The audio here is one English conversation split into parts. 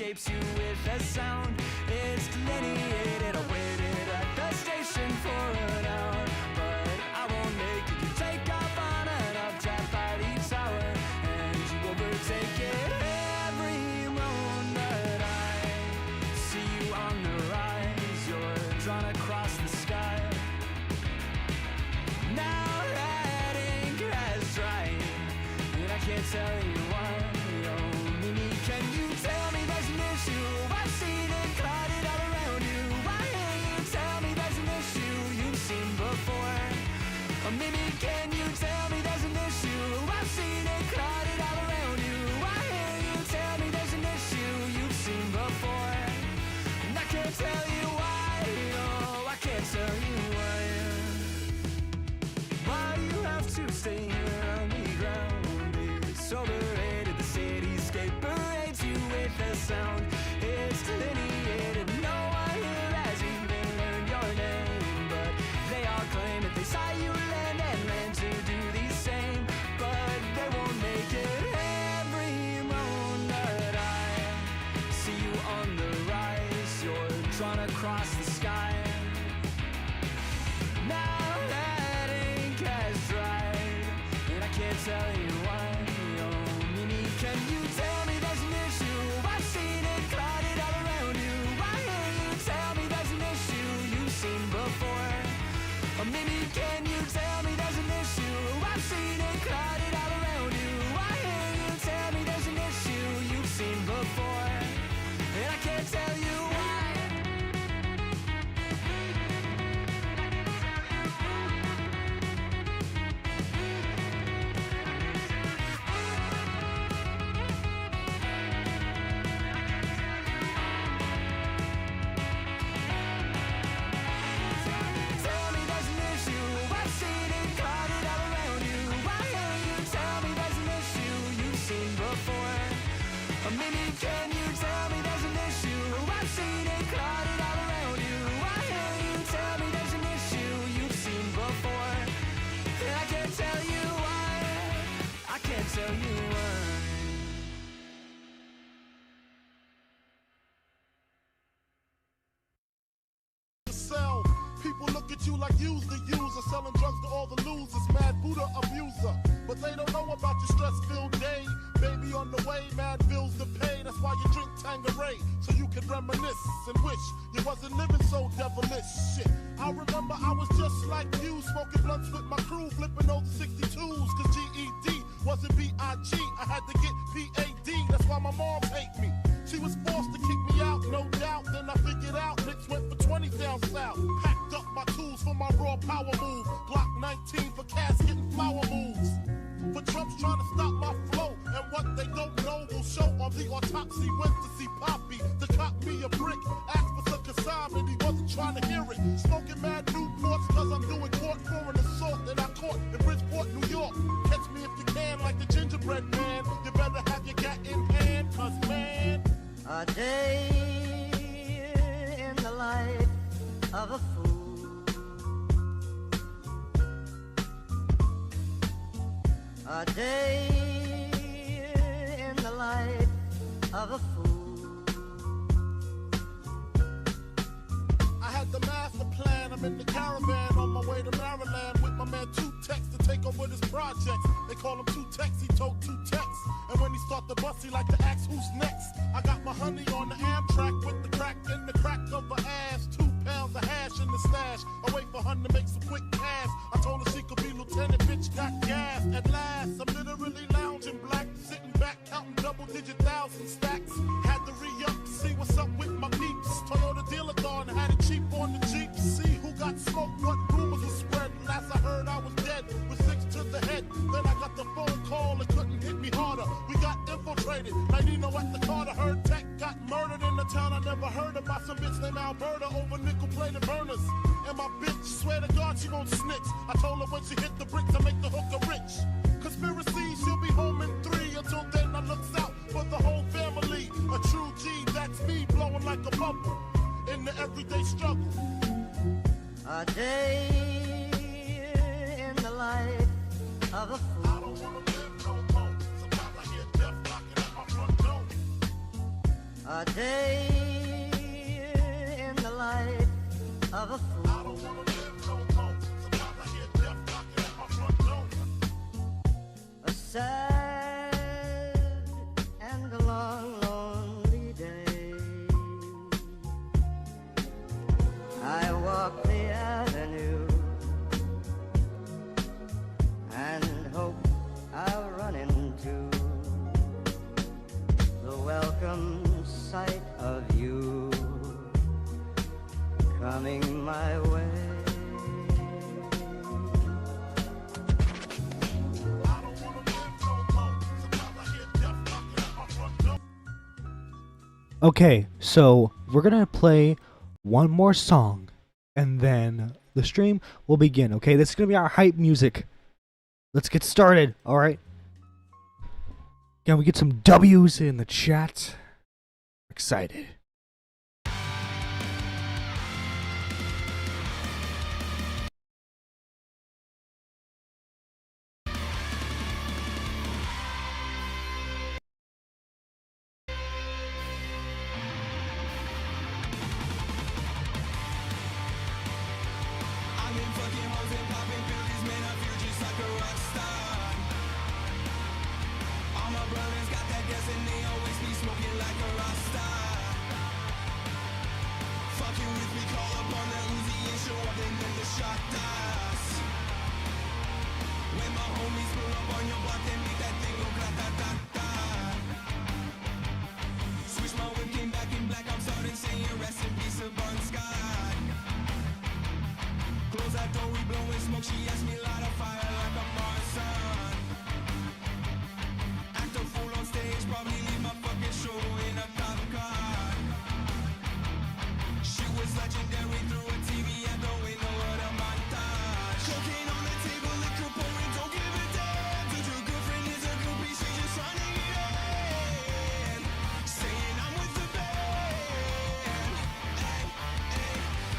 escapes you with a sound. It's delineated, I waited at the station for an hour, but I won't make it. You take off on an updraft by the tower, and you overtake it. Every moment I see you on the rise, you're drawn across the sky. Now that ink has dried, and I can't tell you why. Oh, Mimi, can you tell me there's an issue? I've seen it clouded all around you. Why can't you tell me there's an issue you've seen before? Oh, Mimi, can you tell me there's an issue? I've seen it clouded all around you. Why can't you tell me there's an issue you've seen before? And I can't tell you why. No, I can't tell you why. Why you have to stay here on the ground? It's overrated. The cityscape parades you with a sound. It's delineated. No one here has even learned your name, but they all claim that they saw you land and ran to do the same, but they won't make it. Every moment I see you on the rise, you're drawn across the sky. Now that ink has dried, and I can't tell you why. Oh, Mimi, can you tell me there's an issue? I've seen it clouded all around you. Why can't you tell me there's an issue you've seen before? Oh, Mimi, can you tell me there's an issue? I've seen it clouded all around you. Why can't you tell me there's an issue you've seen before? And I can't tell you why. Tell me there's an issue. I've seen it clouded all around you. Why can't you tell me there's an issue you've seen before? Oh, Mimi, can you tell me there's an issue? I've seen it clouded all around you. Why can't you tell me there's an issue you've seen before? And I can't tell you why. I can't tell you why. Sell. People look at you like you's the user, selling drugs to all the losers, mad Buddha abuser. But they don't know about your stress-filled day. Baby on the way, mad bills to pay. That's why you drink Tanqueray, so you can reminisce and wish you wasn't living so devilish. Shit, I remember I was just like you, smoking blunts with my crew, flipping those 62s, cause GED wasn't B.I.G. I had to get P.A.D. That's why my mom hate me. She was forced to kick me out, no doubt. Then I figured out Knicks went for 20 down south. Packed up my tools for my raw power move. Glock 19 for casket and flower moves. For Trump's trying to stop my flow, and what they don't know will show on the autopsy. Went to see Poppy to cop me a brick. Asked for some consignment, he wasn't trying to hear it. Smoking mad Newports cause I'm doing court for an assault that I caught in Bridgeport, New York. Catch me if you can, like the gingerbread man. You better have your gat in hand, cause man, a day in the life of a fool. A day in the life of a fool. I had the master plan. I'm in the caravan on my way to Maryland with my man Two Tex to take over this project. They call him Two Tex, he told Two Tex. And when he start the bus, he like to ask who's next. I got my honey on the Amtrak with the crack in the crack of her ass. 2 pounds of hash in the stash. I wait for her to make some quick cash. I told her she could be lieutenant, bitch got gas. At last, I'm literally lounging black, sitting back, counting double-digit thousand stacks. Had to re-up to see what's up with my peeps. Toyota dealer gone, had it cheap on the Jeep. See who got smoked, what rumors were spreading. Last I heard I was dead, with 6 to the head. Then I got the phone call, it couldn't hit me harder. We got infiltrated, like Nino at the Carter. Heard Tech got murdered in the town I never heard of by some bitch named Alberta over nickel-plated burners. And my bitch, swear to God she won't snitch. I told her when she hit the bricks I make the hooker rich. Conspiracy, she'll be home in 3. Until then I looks out for the whole family. A true G, that's me blowing like a bubble in the everyday struggle. A day in the life of a fool. I don't wanna live no more. Sometimes I hear death knocking at my front door. A day in the life of a fool. I don't wanna live no more. Sometimes I hear death knocking at my front door. A sad and a long, lonely day. I walk the avenue and hope I'll run into the welcome sight of you coming my way. I don't wanna live no more. Sometimes I hear death knocking at my front door. Okay, so we're gonna play one more song, and then the stream will begin. Okay, this is gonna be our hype music. Let's get started. All right. Can we get some W's in the chat? Excited. I've been fucking hoes and popping pills, man, I feel just like a rock star. All my brothers got that gas and they always be smoking like a rock star. Fucking with me, call up on the Uzi and show up and then the shot dies. When my homies pull up on your block, they make that thing go grata-ta-ta. Switch my whip, came back in black, I'm starting saying rest in peace to Bon Scott. Close that door, we blowing smoke. She asked me light a fire like a Marsan. Act a fool on stage, probably leave my fucking show in a cop car. She was legendary through a TV at the window of the montage. Cocaine on the table, liquor pouring, don't give a damn. Dude, your girlfriend is a groupie, she just trying to get in. Saying I'm with the band. Ay, ay.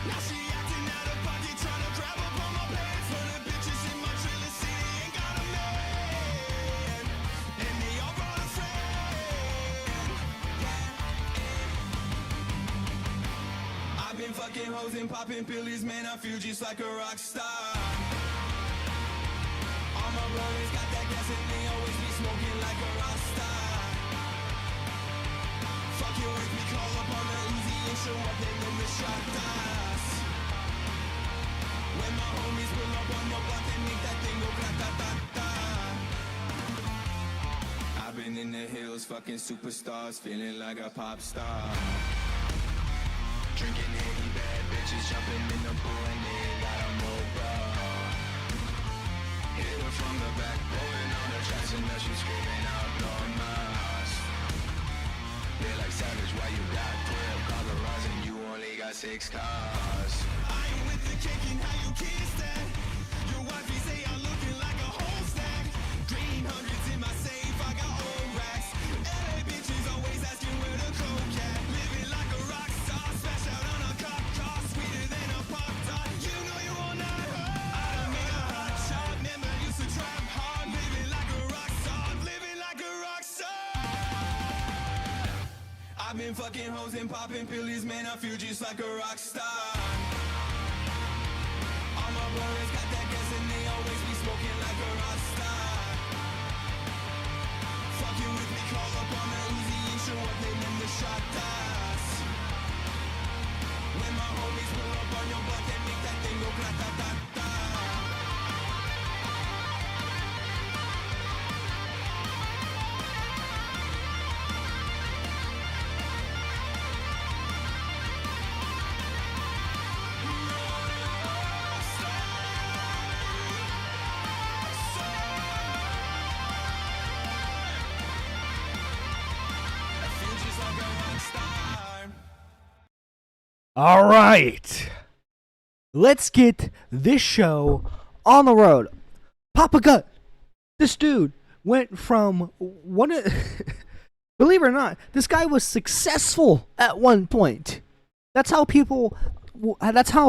Now she acting out of pocket, trying to grab up on my pants. For the bitches in my trailer city ain't got a man. And they all brought a friend. I've been fucking hoes and popping pillies, man, I feel just like a rock star. All my brothers got that gas and they always be smoking like a rock star. Fucking with me, call up on the Uzi and show up and then the shot dies. When my homies pull up on your block, they make that thing go grata-ta-ta. I've been in the hills, fucking superstars, feeling like a pop star. Drinking Henny, bad bitches, jumping in the pool and they got a mobile. Hit her from the back, blowing on the tracks and now she's screaming out, Lord Mas. They're like, savage, why you got 12 cars around and you only got 6 cars? I ain't with the cake and how you kiss that. Your wifey say I'm looking like a whole stack. Green hundreds in my safe, I got old racks. LA bitches always asking where the coke at. Living like a rock star, smash out on a cop car, sweeter than a pop tart. You know you all not hurt. I done made a hot shot, never used to trap hard. Living like a rock star, living like a rock star. I've been fucking hoes and popping pillies, man, I feel just like a rock star. All my brothers got that gas and they always be smoking like a rock star. Fucking with me, call up on the Uzi and show up and then the shot dies. When my homies pull up on your block, they make that thing go grata-ta-ta. All right. Let's get this show on the road. Papa Gut. This dude went from one of believe it or not, this guy was successful at one point. That's how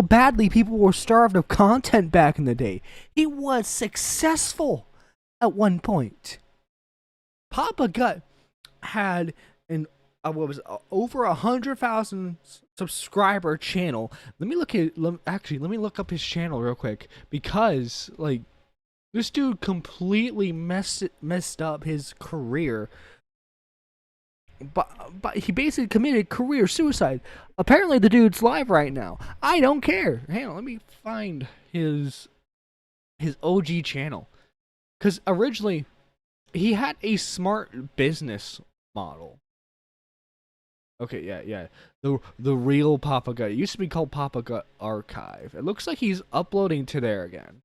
badly people were starved of content back in the day. He was successful at one point. Papa Gut had an what was over 100,000 subscriber channel. Let me look up his channel real quick, because like this dude completely messed up his career. But he basically committed career suicide. Apparently the dude's live right now. I don't care. Hang on, let me find his OG channel. Cause originally he had a smart business model. Okay, yeah. The real Papa Gut. It used to be called Papa Gut Archive. It looks like he's uploading to there again.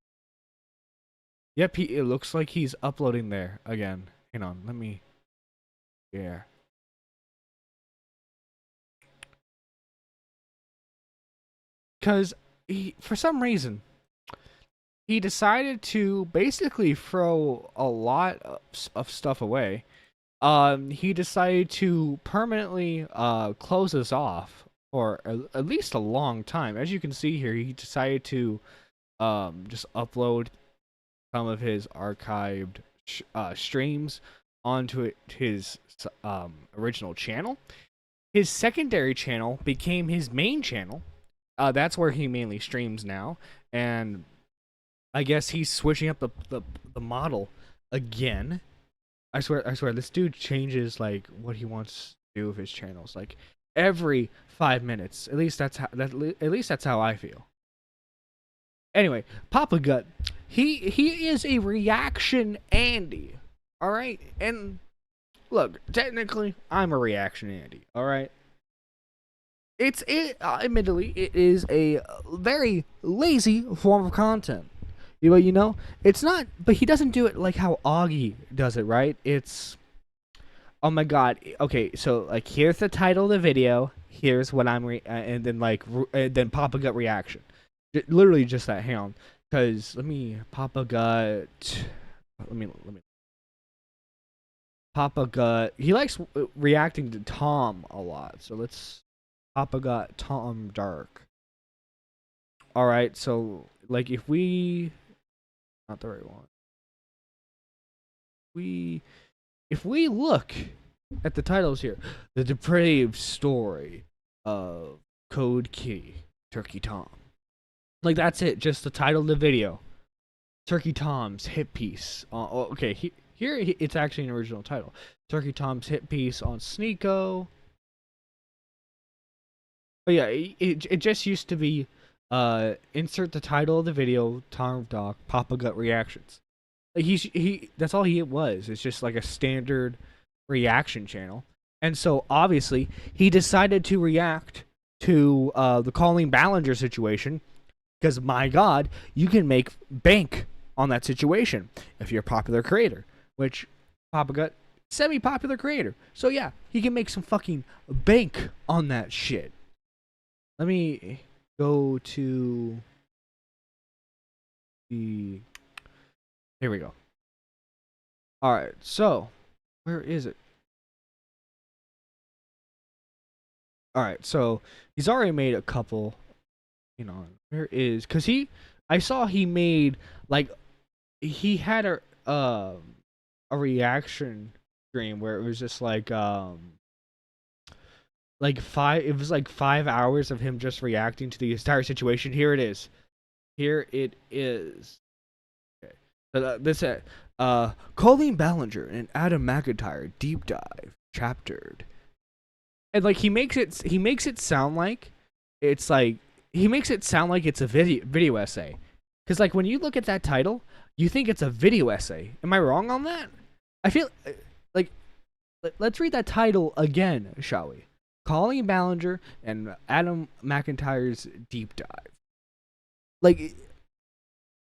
Yep, it looks like he's uploading there again. Hang on, let me. Yeah. Because for some reason, he decided to basically throw a lot of stuff away. He decided to permanently close us off for at least a long time. As you can see here, he decided to just upload some of his archived streams onto his original channel. His secondary channel became his main channel. That's where he mainly streams now, and I guess he's switching up the model again. I swear, this dude changes like what he wants to do with his channels, like every 5 minutes. At least that's how I feel. Anyway, Papa Gut, he is a reaction Andy, all right. And look, technically, I'm a reaction Andy, all right. Admittedly, it is a very lazy form of content. You know, it's not, but he doesn't do it like how Augie does it, right? It's, oh my god, okay, so like here's the title of the video, here's what I'm and then Papa Gut reaction, literally just that. Hang on, because Papa Gut, let me Papa Gut. He likes reacting to Tom a lot, so let's. Papa Gut Tom Dark. All right, so like if we, not the right one. If we look at the titles here, the depraved story of Code Kitty, Turkey Tom. Like that's it, just the title of the video. Turkey Tom's hit piece. Okay, here it's actually an original title. Turkey Tom's hit piece on Sneeko. But yeah, it just used to be insert the title of the video, Tom Doc, Papa Gut reactions. Like he that's all he was. It's just like a standard reaction channel. And so obviously he decided to react to the Colleen Ballinger situation, because my god, you can make bank on that situation if you're a popular creator, which Papa Gut, semi-popular creator. So yeah, he can make some fucking bank on that shit. Let me go to the... Here we go. Alright, so, where is it? Alright, so, he's already made a couple, where is... Because I saw he made, like, he had a reaction stream where it was just like, it was like 5 hours of him just reacting to the entire situation. Here it is. Okay. So this Colleen Ballinger and Adam McIntyre deep dive chaptered, and like he makes it sound like it's a video essay, because like when you look at that title, you think it's a video essay. Am I wrong on that? I feel like let's read that title again, shall we? Colleen Ballinger and Adam McIntyre's deep dive. Like,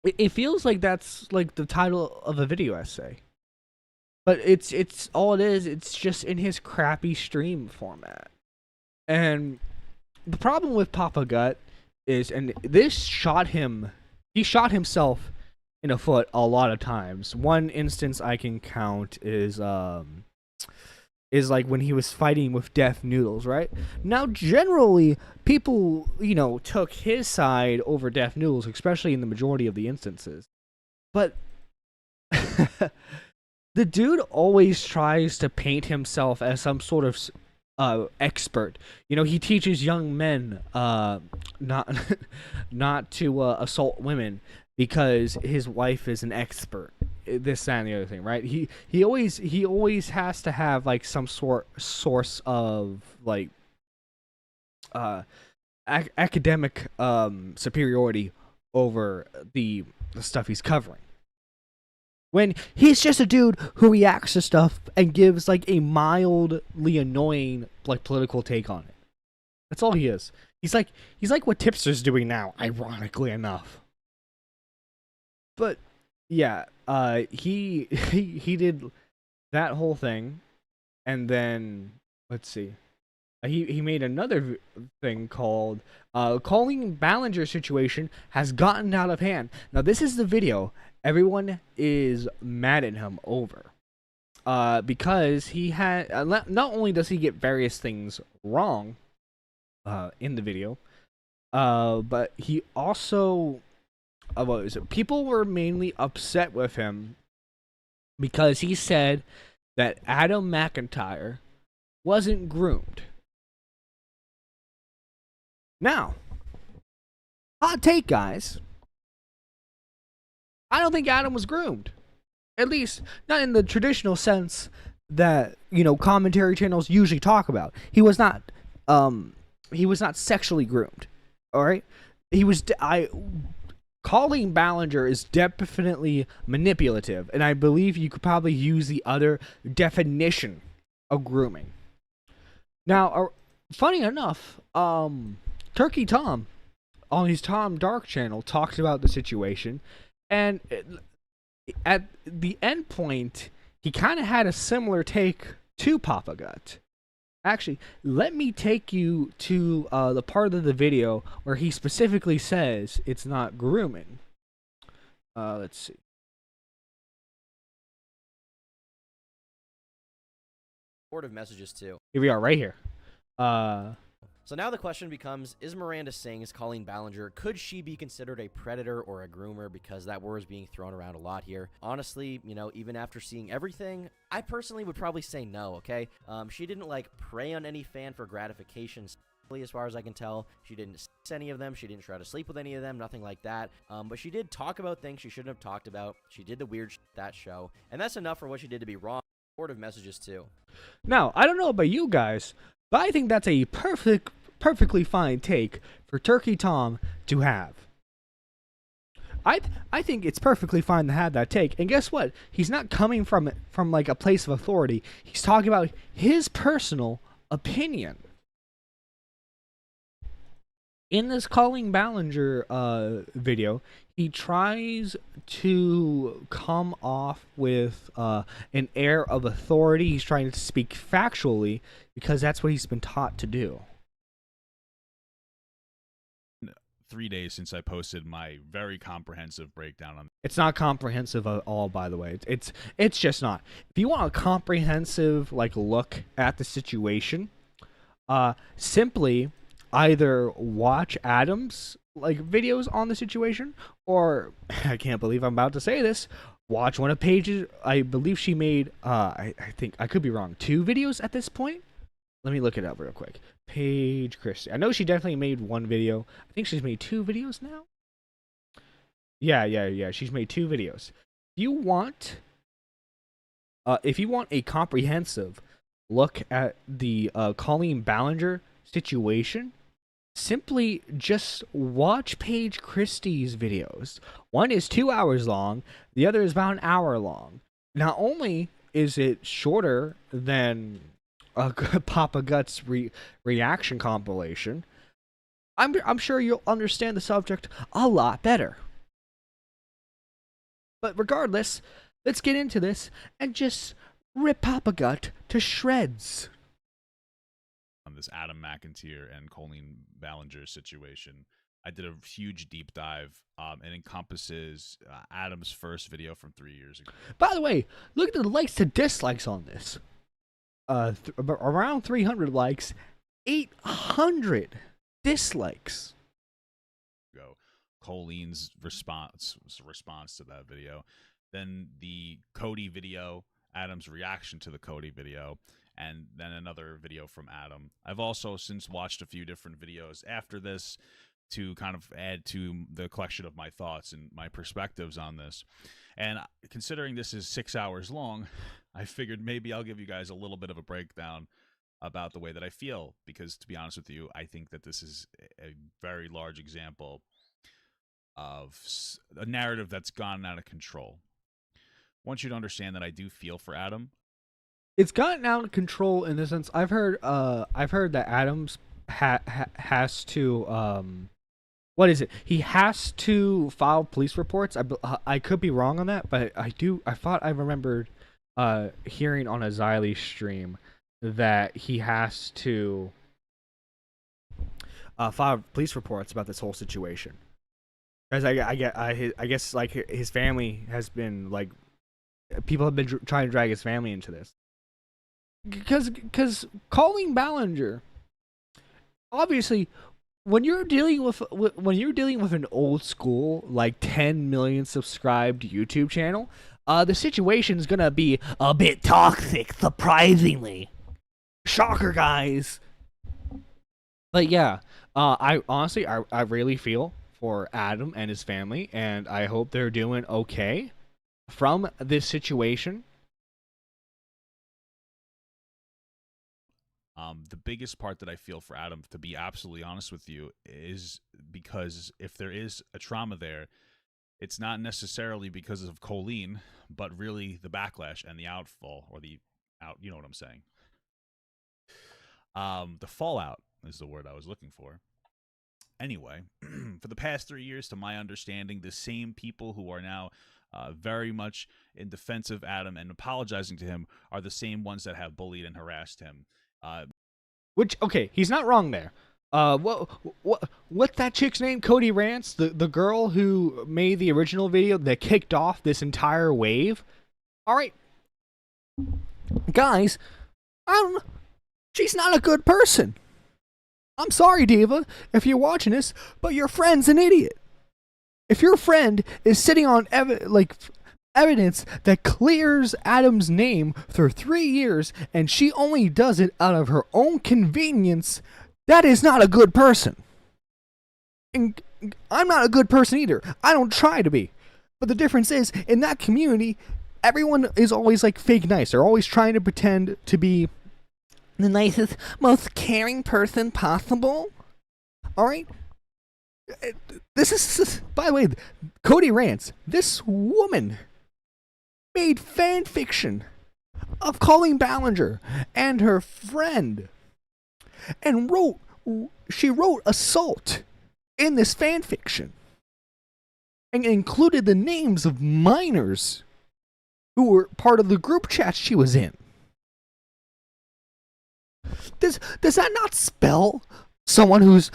it feels like that's like the title of a video essay, but it's all it is. It's just in his crappy stream format. And the problem with Papa Gut is, and this he shot himself in the foot a lot of times. One instance I can count is like when he was fighting with Death Noodles, right? Now, generally, people, took his side over Death Noodles, especially in the majority of the instances. But the dude always tries to paint himself as some sort of expert. You know, he teaches young men not not to assault women because his wife is an expert. This, that, and the other thing, right? He always has to have like some source of like academic superiority over the stuff he's covering. When he's just a dude who reacts to stuff and gives like a mildly annoying like political take on it. That's all he is. He's like what Tipster's doing now, ironically enough. But yeah, he did that whole thing, and then let's see. He made another thing called Calling Ballinger situation has gotten out of hand. Now this is the video everyone is mad at him over. Because he had not only does he get various things wrong in the video, but he also what was it? People were mainly upset with him because he said that Adam McIntyre wasn't groomed. Now, hot take, guys. I don't think Adam was groomed. At least, not in the traditional sense that, you know, commentary channels usually talk about. He was not sexually groomed. All right? Calling Ballinger is definitely manipulative, and I believe you could probably use the other definition of grooming. Now, funny enough, Turkey Tom on his Tom Dark channel talked about the situation, and at the end point, he kind of had a similar take to Papa Gut. Actually, let me take you to the part of the video where he specifically says it's not grooming. Let's see. Of messages too. Here we are, right here. So now the question becomes, is Miranda Sings Colleen Ballinger, could she be considered a predator or a groomer? Because that word is being thrown around a lot here. Honestly, you know, even after seeing everything, I personally would probably say no, okay? She didn't, like, prey on any fan for gratification, as far as I can tell. She didn't sex any of them. She didn't try to sleep with any of them, nothing like that. But she did talk about things she shouldn't have talked about. She did the weird that show. And that's enough for what she did to be wrong. Of messages too. Now, I don't know about you guys, but I think that's a perfectly fine take for Turkey Tom to have. I think it's perfectly fine to have that take. And guess what? He's not coming from like a place of authority. He's talking about his personal opinion. In this Calling Ballinger video, he tries to come off with an air of authority. He's trying to speak factually because that's what he's been taught to do. 3 days since I posted my very comprehensive breakdown on. It's not comprehensive at all, by the way. It's just not. If you want a comprehensive like look at the situation, simply either watch Adam's like videos on the situation, or I can't believe I'm about to say this, watch one of Paige's. I believe she made I think I could be wrong, 2 videos at this point. Let me look it up real quick. Paige Christie. I know she definitely made 1 video. I think she's made 2 videos now. Yeah. She's made 2 videos. If you want a comprehensive look at the Colleen Ballinger situation, simply just watch Paige Christie's videos. One is 2 hours long, the other is about an hour long. Not only is it shorter than Papa Gut's reaction compilation, I'm sure you'll understand the subject a lot better. But regardless, let's get into this and just rip Papa Gut to shreds. On this Adam McIntyre and Colleen Ballinger situation, I did a huge deep dive, and encompasses Adam's first video from 3 years ago. By the way, look at the likes to dislikes on this. Around 300 likes, 800 dislikes. Colleen's response to that video, then the Cody video, Adam's reaction to the Cody video, and then another video from Adam. I've also since watched a few different videos after this to kind of add to the collection of my thoughts and my perspectives on this. And considering this is 6 hours long, I figured maybe I'll give you guys a little bit of a breakdown about the way that I feel, because to be honest with you, I think that this is a very large example of a narrative that's gone out of control. I want you to understand that I do feel for Adam. It's gotten out of control in the sense I've heard that Adams has to what is it? He has to file police reports. I could be wrong on that, but I thought I remembered hearing on a Xylee stream that he has to file police reports about this whole situation. Because I guess like his family has been like, people have been trying to drag his family into this. Because Colleen Ballinger, obviously, when you're dealing with an old school like 10 million subscribed YouTube channel, the situation is gonna be a bit toxic, surprisingly. Shocker, guys. But yeah, I honestly I really feel for Adam and his family, and I hope they're doing okay from this situation. The biggest part that I feel for Adam, to be absolutely honest with you, is because if there is a trauma there, it's not necessarily because of Colleen, but really the backlash and the outfall, or you know what I'm saying. The fallout is the word I was looking for. Anyway, for the past 3 years, to my understanding, the same people who are now very much in defense of Adam and apologizing to him are the same ones that have bullied and harassed him. Which, okay, he's not wrong there. What's that chick's name? Cody Rance, the girl who made the original video that kicked off this entire wave. All right, guys, she's not a good person. I'm sorry, Diva, if you're watching this, but your friend's an idiot. If your friend is sitting on evidence that clears Adam's name for 3 years, and she only does it out of her own convenience, that is not a good person. And I'm not a good person either. I don't try to be. But the difference is, in that community, everyone is always like fake nice. They're always trying to pretend to be the nicest, most caring person possible. Alright? This is, by the way, Cody Rance, this woman made fan fiction of Colleen Ballinger and her friend, and she wrote assault in this fan fiction, and included the names of minors who were part of the group chat she was in. Does that not spell someone who's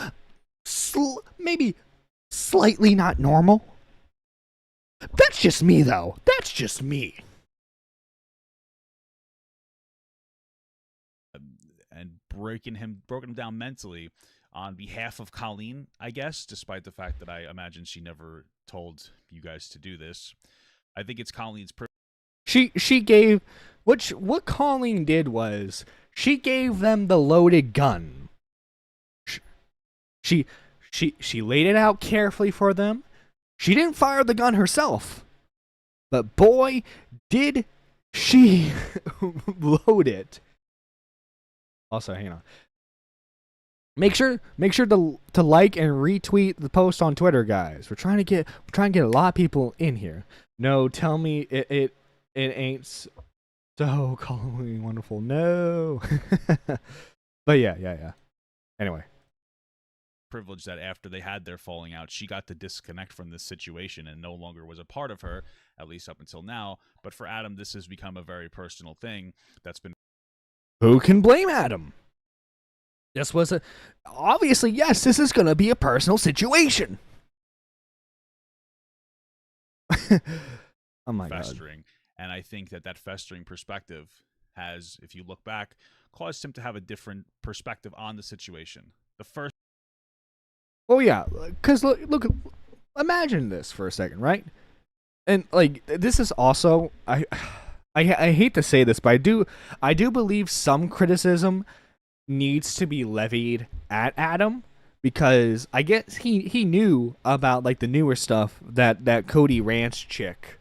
maybe slightly not normal? That's just me, though. That's just me. And broken him down mentally on behalf of Colleen, I guess, despite the fact that I imagine she never told you guys to do this. I think it's Colleen's She gave what Colleen did was she gave them the loaded gun. She laid it out carefully for them. She didn't fire the gun herself, but boy, did she load it. Also, hang on. Make sure to like and retweet the post on Twitter, guys. We're trying to get a lot of people in here. No, tell me it ain't so calmly wonderful. No. But yeah. Anyway. Privilege that after they had their falling out, she got to disconnect from this situation and no longer was a part of her, at least up until now. But for Adam, this has become a very personal thing that's been... Who can blame Adam? This was obviously, yes, this is going to be a personal situation. Oh my festering. God. And I think that festering perspective has, if you look back, caused him to have a different perspective on the situation. The first... Oh yeah, because look, imagine this for a second, right? And like, this is also, I I hate to say this, but I do believe some criticism needs to be levied at Adam, because I guess he knew about like the newer stuff that Cody Ranch chick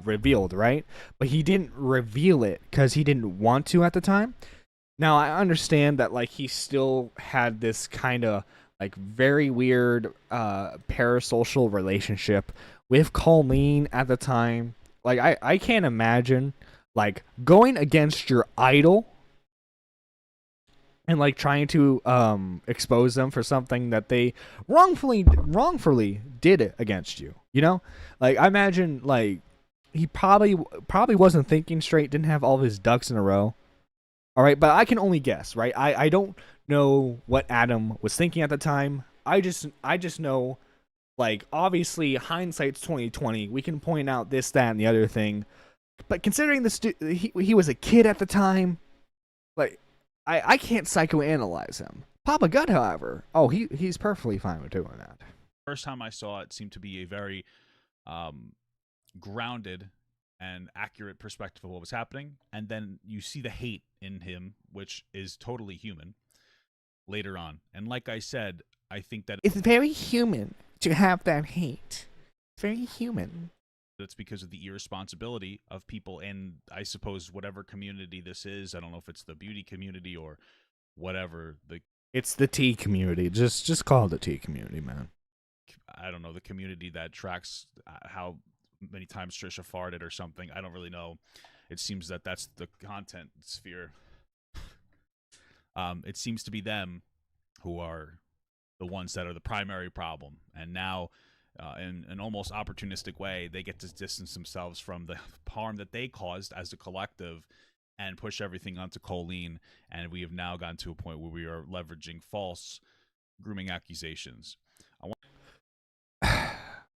revealed, right? But he didn't reveal it because he didn't want to at the time. Now I understand that like he still had this kind of like very weird parasocial relationship with Colleen at the time. Like I can't imagine like going against your idol and like trying to expose them for something that they wrongfully did against you. You know, like I imagine like he probably wasn't thinking straight, didn't have all of his ducks in a row. All right, but I can only guess, right? I don't know what Adam was thinking at the time. I just know, like, obviously hindsight's 2020. We can point out this, that, and the other thing. But considering he was a kid at the time, like I can't psychoanalyze him. Papa Gut, however, he's perfectly fine with doing that. First time I saw it seemed to be a very grounded and accurate perspective of what was happening, and then you see the hate in him, which is totally human, later on. And like I said, I think that it's very human to have that hate. It's very human. It's because of the irresponsibility of people in, I suppose, whatever community this is. I don't know if it's the beauty community or whatever. It's the tea community. Just call it the tea community, man. I don't know, the community that tracks how many times Trisha farted or something. I don't really know. It seems that that's the content sphere. It seems to be them who are the ones that are the primary problem. And now, in an almost opportunistic way, they get to distance themselves from the harm that they caused as a collective and push everything onto Colleen. And we have now gotten to a point where we are leveraging false grooming accusations.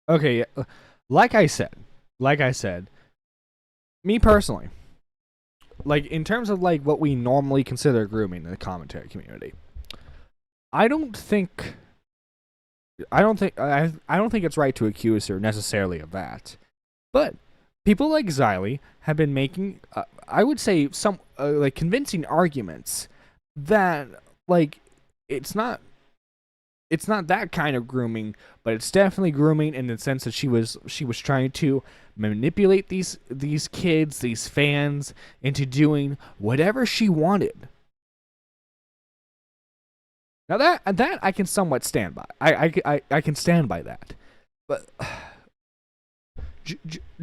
Okay, like I said, me personally, like in terms of like what we normally consider grooming in the commentary community, I don't think it's right to accuse her necessarily of that. But people like Xylee have been making, I would say, some like convincing arguments that like it's not that kind of grooming, but it's definitely grooming in the sense that she was trying to manipulate these kids, these fans, into doing whatever she wanted. Now that I can somewhat stand by. I can stand by that. But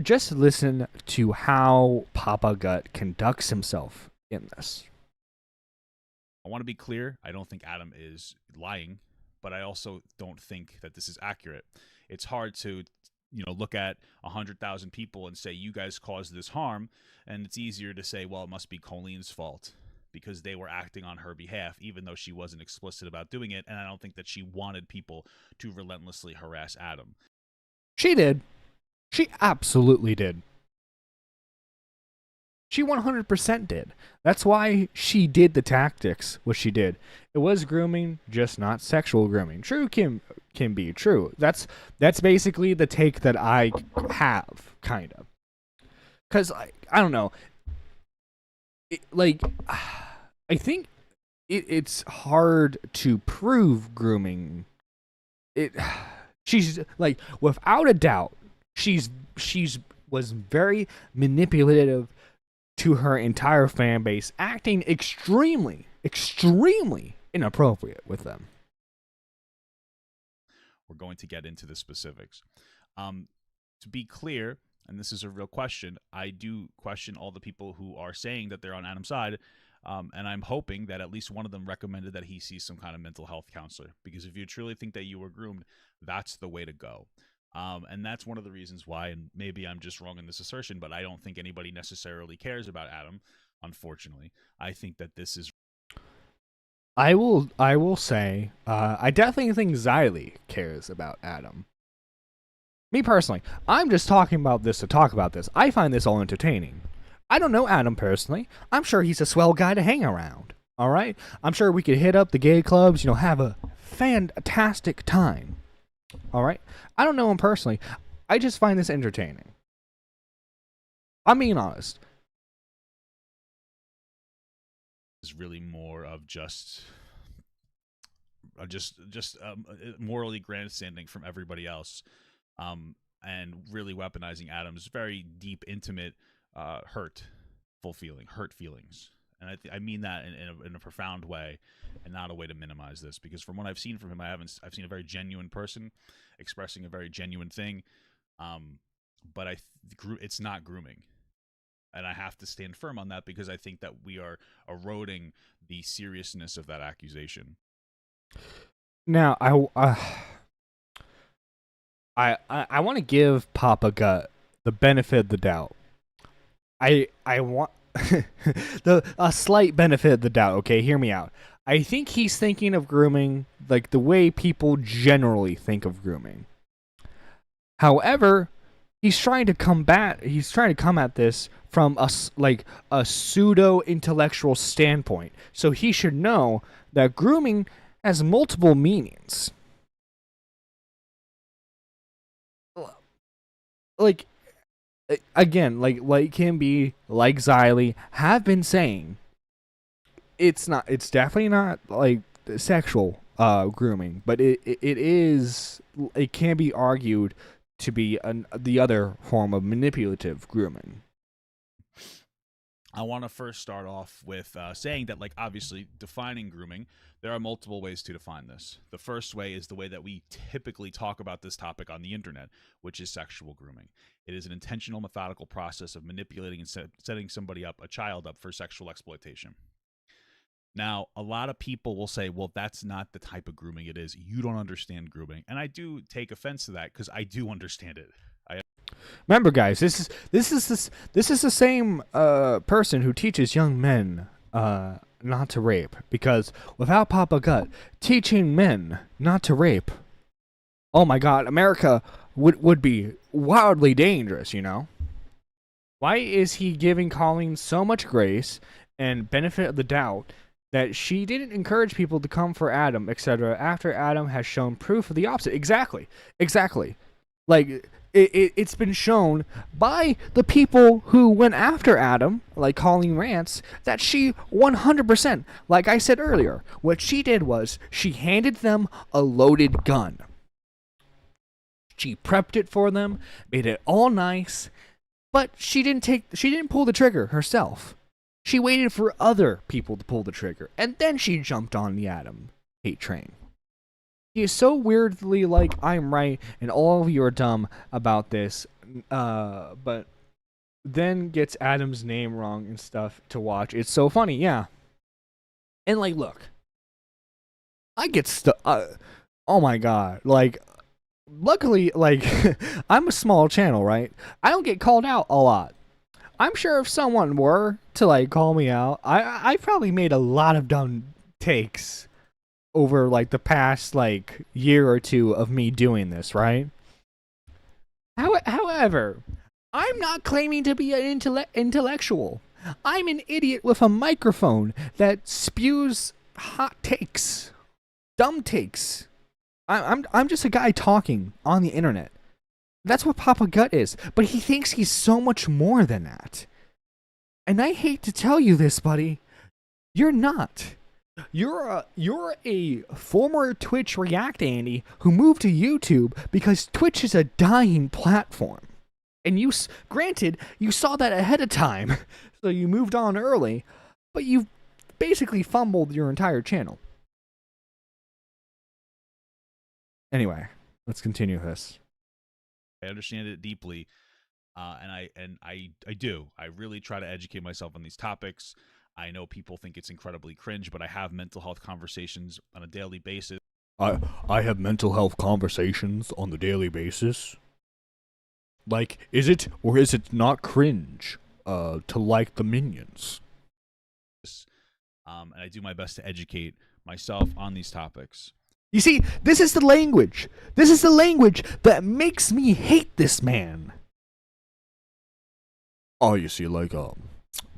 just listen to how Papa Gut conducts himself in this. I want to be clear. I don't think Adam is lying, but I also don't think that this is accurate. It's hard to, look at 100,000 people and say, you guys caused this harm, and it's easier to say, well, it must be Colleen's fault because they were acting on her behalf, even though she wasn't explicit about doing it, and I don't think that she wanted people to relentlessly harass Adam. She did. She absolutely did. She 100% did. That's why she did the tactics, what she did. It was grooming, just not sexual grooming. True can be true. That's basically the take that I have, kind of. Because, I don't know. I think it's hard to prove grooming. She's, like, without a doubt, she's was very manipulative to her entire fan base, acting extremely inappropriate with them. We're going to get into the specifics. To be clear, and this is a real question, I do question all the people who are saying that they're on Adam's side, and I'm hoping that at least one of them recommended that he see some kind of mental health counselor, because if you truly think that you were groomed, that's the way to go. And that's one of the reasons why, and maybe I'm just wrong in this assertion, but I don't think anybody necessarily cares about Adam, unfortunately. I think that this is... I will say, I definitely think Xylee cares about Adam. Me personally, I'm just talking about this to talk about this. I find this all entertaining. I don't know Adam personally. I'm sure he's a swell guy to hang around. All right? I'm sure we could hit up the gay clubs, have a fantastic time. All right? I don't know him personally. I just find this entertaining. I'm being honest. is really more of just morally grandstanding from everybody else, and really weaponizing Adam's very deep, intimate, hurt feelings. And I mean that in a profound way, and not a way to minimize this, because from what I've seen from him, I've seen a very genuine person expressing a very genuine thing, but it's not grooming. And I have to stand firm on that, because I think that we are eroding the seriousness of that accusation. Now, I want to give Papa Gut the benefit of the doubt. I want a slight benefit of the doubt. Okay, hear me out. I think he's thinking of grooming like the way people generally think of grooming. However, he's trying to come at this from a pseudo intellectual standpoint. So he should know that grooming has multiple meanings. Like, again, like him be like Xylee have been saying, it's definitely not like sexual grooming, but it can be argued to be the other form of manipulative grooming. I want to first start off with saying that, like, obviously, defining grooming, there are multiple ways to define this. The first way is the way that we typically talk about this topic on the internet, which is sexual grooming. It is an intentional, methodical process of manipulating and setting somebody up, a child up, for sexual exploitation. Now, a lot of people will say, well, that's not the type of grooming it is. You don't understand grooming. And I do take offense to that, because I do understand it. Remember, guys, this is the same person who teaches young men not to rape. Because without Papa Gut teaching men not to rape, oh my God, America would be wildly dangerous. You know, why is he giving Colleen so much grace and benefit of the doubt that she didn't encourage people to come for Adam, etc., after Adam has shown proof of the opposite? Exactly. Like, it's been shown by the people who went after Adam, like Colleen Rance, that she 100%, like I said earlier, what she did was she handed them a loaded gun. She prepped it for them, made it all nice, but she didn't pull the trigger herself. She waited for other people to pull the trigger, and then she jumped on the Adam hate train. He is so weirdly like, I'm right and all of you are dumb about this, but then gets Adam's name wrong and stuff to watch. It's so funny, yeah. And like, look, I get oh my God, like, luckily, like, I'm a small channel, right? I don't get called out a lot. I'm sure if someone were to like call me out, I probably made a lot of dumb takes over like the past like year or two of me doing this, right? However, I'm not claiming to be an intellectual. I'm an idiot with a microphone that spews hot takes, dumb takes. I'm just a guy talking on the internet. That's what Papa Gut is, but he thinks he's so much more than that. And I hate to tell you this, buddy, you're not. You're a former Twitch React Andy who moved to YouTube because Twitch is a dying platform. And granted, you saw that ahead of time, so you moved on early, but you've basically fumbled your entire channel. Anyway, let's continue this. I understand it deeply, and I do. I really try to educate myself on these topics. I know people think it's incredibly cringe, but I have mental health conversations on a daily basis. I have mental health conversations on the daily basis. Like, is it or is it not cringe to like the Minions? And I do my best to educate myself on these topics. You see, this is the language. This is the language that makes me hate this man. Oh, you see, like,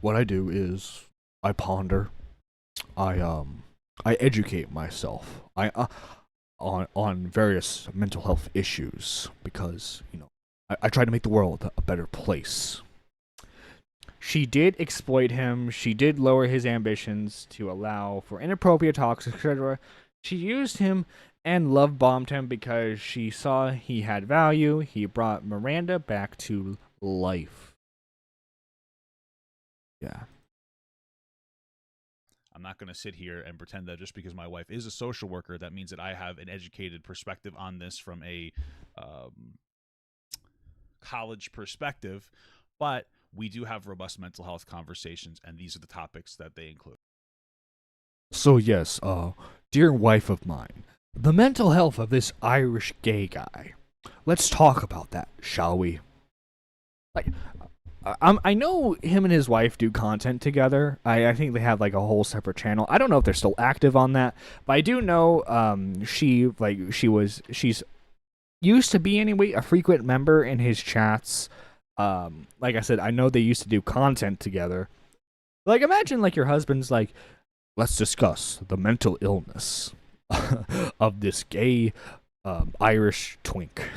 what I do is I ponder. I educate myself. On various mental health issues because, you know, I try to make the world a better place. she did exploit him. She did lower his ambitions to allow for inappropriate talks, etc. She used him and love bombed him because she saw he had value. He brought Miranda back to life. Yeah. I'm not going to sit here and pretend that just because my wife is a social worker, that means that I have an educated perspective on this from a college perspective. But we do have robust mental health conversations, and these are the topics that they include. So yes, dear wife of mine, the mental health of this Irish gay guy. Let's talk about that, shall we? Like, I know him and his wife do content together. I think they have like a whole separate channel. I don't know if they're still active on that, but I do know she's used to be anyway a frequent member in his chats. Like I said, I know they used to do content together. Like, imagine like your husband's like, let's discuss the mental illness of this gay Irish twink.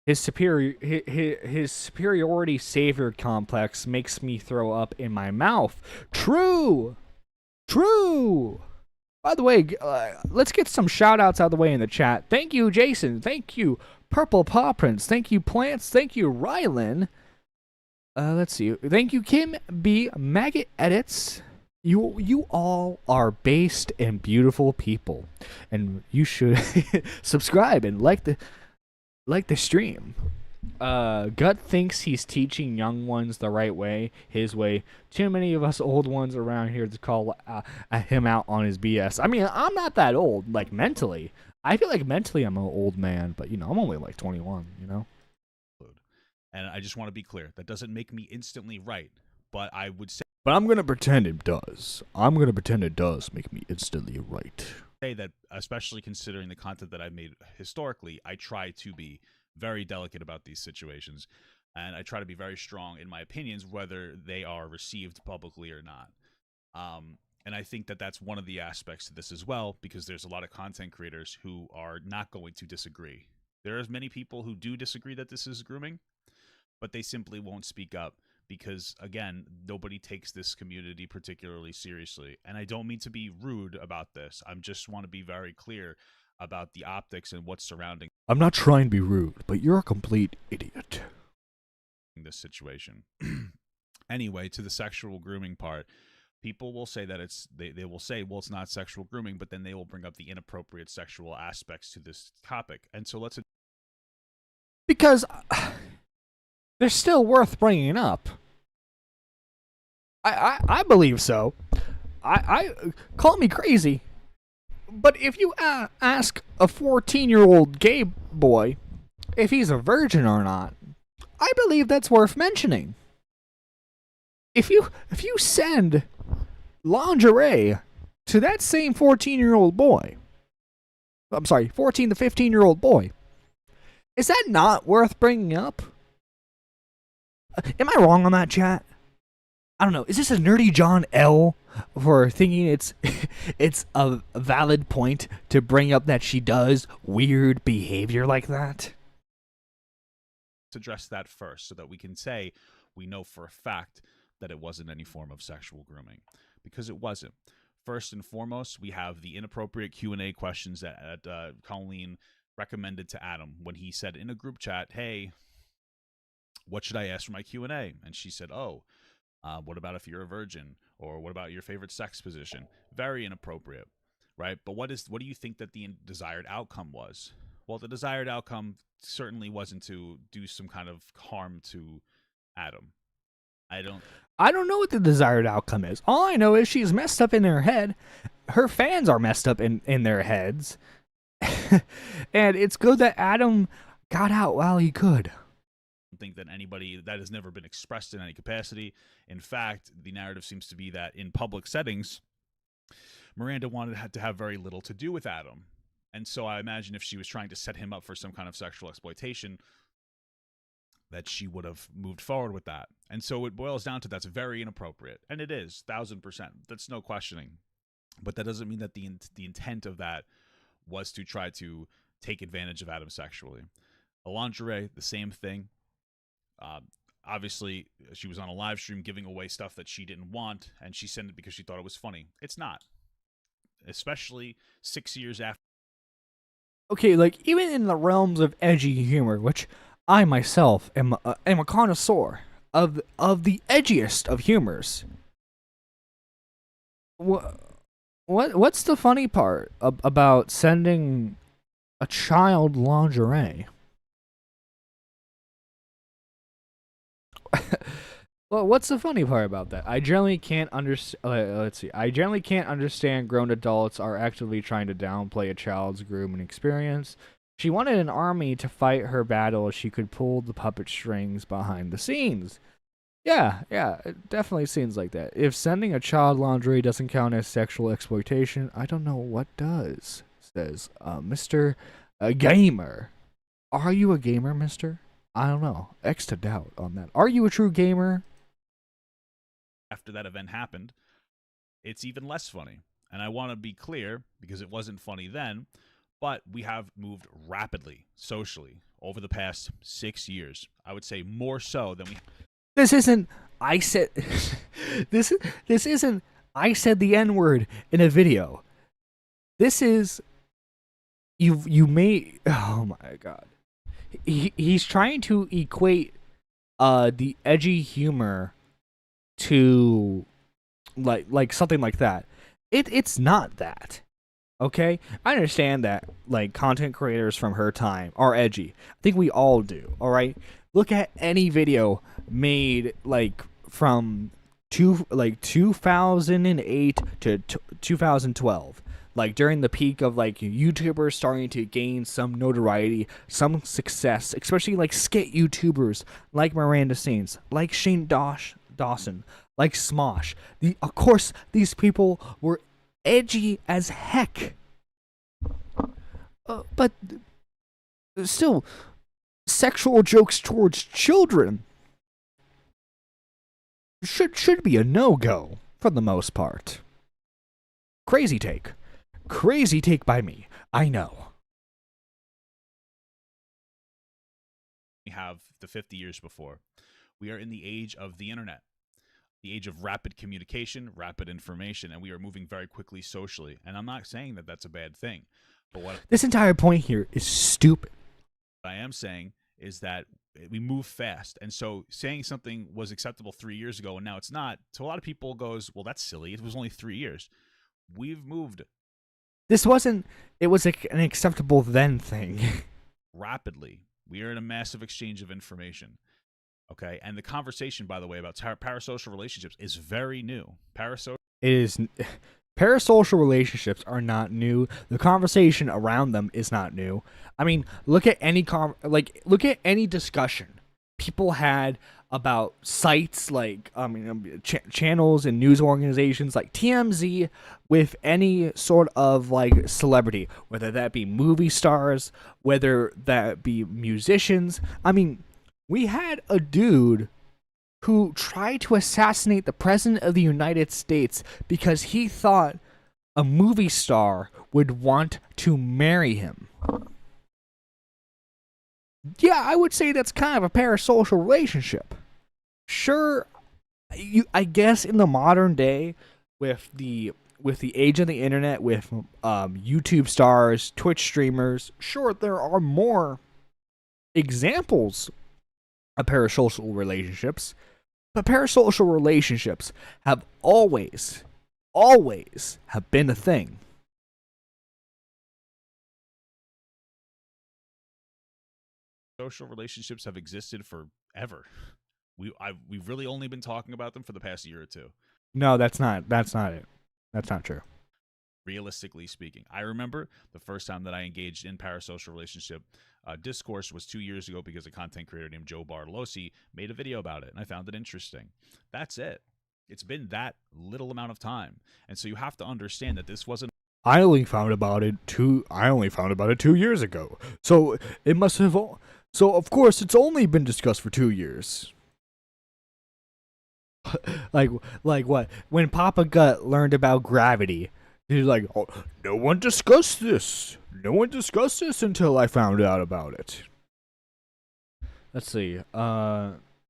His superiority savior complex makes me throw up in my mouth. True. By the way, let's get some shout outs out of the way in the chat. Thank you, Jason. Thank you, Purple Paw Prince. Thank you, Plants. Thank you, Rylan. Let's see. Thank you, Kim B. Maggot Edits. You all are based and beautiful people, and you should subscribe and like the stream. Gut thinks he's teaching young ones the right way, his way. Too many of us old ones around here to call him out on his BS. I mean, I'm not that old, like mentally. I feel like mentally I'm an old man, but I'm only like 21, And I just want to be clear, that doesn't make me instantly right, but I would say But I'm going to pretend it does. I'm going to pretend it does make me instantly right. that, especially considering the content that I've made historically, I try to be very delicate about these situations, and I try to be very strong in my opinions, whether they are received publicly or not. And I think that that's one of the aspects to this as well, because there's a lot of content creators who are not going to disagree. There are many people who do disagree that this is grooming, but they simply won't speak up because, again, nobody takes this community particularly seriously. And I don't mean to be rude about this. I just want to be very clear about the optics and what's surrounding I'm not trying to be rude, but you're a complete idiot. this situation. Anyway, to the sexual grooming part, people will say that they will say, well, it's not sexual grooming, but then they will bring up the inappropriate sexual aspects to this topic. And so Because they're still worth bringing up. I believe so. I call me crazy, but if you ask a 14-year-old gay boy if he's a virgin or not, I believe that's worth mentioning. If you send lingerie to that same 14-year-old boy, I'm sorry, 14 to 15-year-old boy, is that not worth bringing up? Am I wrong on that, chat? I don't know. Is this a nerdy John L for thinking it's a valid point to bring up that she does weird behavior like that? let's address that first so that we can say we know for a fact that it wasn't any form of sexual grooming, because it wasn't. First and foremost, we have the inappropriate Q&A questions that Colleen recommended to Adam when he said in a group chat, hey, what should I ask for my Q&A? And she said, what about if you're a virgin? Or what about your favorite sex position? Very inappropriate, right? But what do you think that the desired outcome was? Well, the desired outcome certainly wasn't to do some kind of harm to Adam. I don't know what the desired outcome is. All I know is she's messed up in her head. Her fans are messed up in their heads. And it's good that Adam got out while he could. Think that anybody that has never been expressed in any capacity. In fact, the narrative seems to be that in public settings, Miranda wanted to have very little to do with Adam. And so I imagine if she was trying to set him up for some kind of sexual exploitation, that she would have moved forward with that. And so it boils down to that's very inappropriate. And it is, 1,000%. That's no questioning. But that doesn't mean that the intent of that was to try to take advantage of Adam sexually. The lingerie, the same thing. obviously she was on a live stream giving away stuff that she didn't want, and she sent it because she thought it was funny. It's not, especially 6 years after. Okay, like even in the realms of edgy humor, which I myself am a connoisseur of the edgiest of humors. What's the funny part about sending a child lingerie? Well, what's the funny part about that? I generally can't understand. Let's see. I generally can't understand grown adults are actively trying to downplay a child's grooming experience. She wanted an army to fight her battle. She could pull the puppet strings behind the scenes. Yeah, it definitely seems like that. If sending a child lingerie doesn't count as sexual exploitation, I don't know what does. Says Mr. Gamer. Are you a gamer, mister? I don't know. X to doubt on that. Are you a true gamer? After that event happened, it's even less funny. And I want to be clear, because it wasn't funny then, but we have moved rapidly, socially, over the past 6 years. I would say more so than we... This isn't, I said, this isn't, I said the N-word in a video. This is, you may, oh my God. He's trying to equate the edgy humor to like something like that. It's not that. Okay? I understand that like content creators from her time are edgy. I think we all do, all right? Look at any video made like from 2008 to 2012. Like during the peak of like YouTubers starting to gain some notoriety, some success, especially like skit YouTubers like Miranda Sings, like Shane Dawson, like Smosh. Of course, these people were edgy as heck. But still, sexual jokes towards children should be a no-go for the most part. Crazy take by me. I know. We have the 50 years before. We are in the age of the internet, the age of rapid communication, rapid information, and we are moving very quickly socially. And I'm not saying that that's a bad thing, but what this entire point here is stupid. What I am saying is that we move fast, and so saying something was acceptable 3 years ago and now it's not, to a lot of people goes, well, that's silly. It was only 3 years. We've moved. This wasn't, it was an acceptable then thing. Rapidly. We are in a massive exchange of information. Okay? And the conversation, by the way, about parasocial relationships is very new. Parasocial Relationships are not new. The conversation around them is not new. I mean, look at any discussion people had about sites like channels and news organizations like TMZ with any sort of like celebrity, whether that be movie stars, whether that be musicians. I mean, we had a dude who tried to assassinate the President of the United States because he thought a movie star would want to marry him. Yeah, I would say that's kind of a parasocial relationship. Sure, I guess in the modern day, with the age of the internet, with YouTube stars, Twitch streamers, sure, there are more examples of parasocial relationships. But parasocial relationships have always have been a thing. Social relationships have existed forever. We've really only been talking about them for the past year or two. No, that's not it. That's not true. Realistically speaking, I remember the first time that I engaged in parasocial relationship discourse was 2 years ago because a content creator named Joe Bartolosi made a video about it, and I found it interesting. That's it. It's been that little amount of time, and so you have to understand that this wasn't. I only found about it 2 years ago. So it must have. So of course it's only been discussed for 2 years. like what? When Papa Gut learned about gravity, he's like, "Oh, no one discussed this. No one discussed this until I found out about it." Let's see.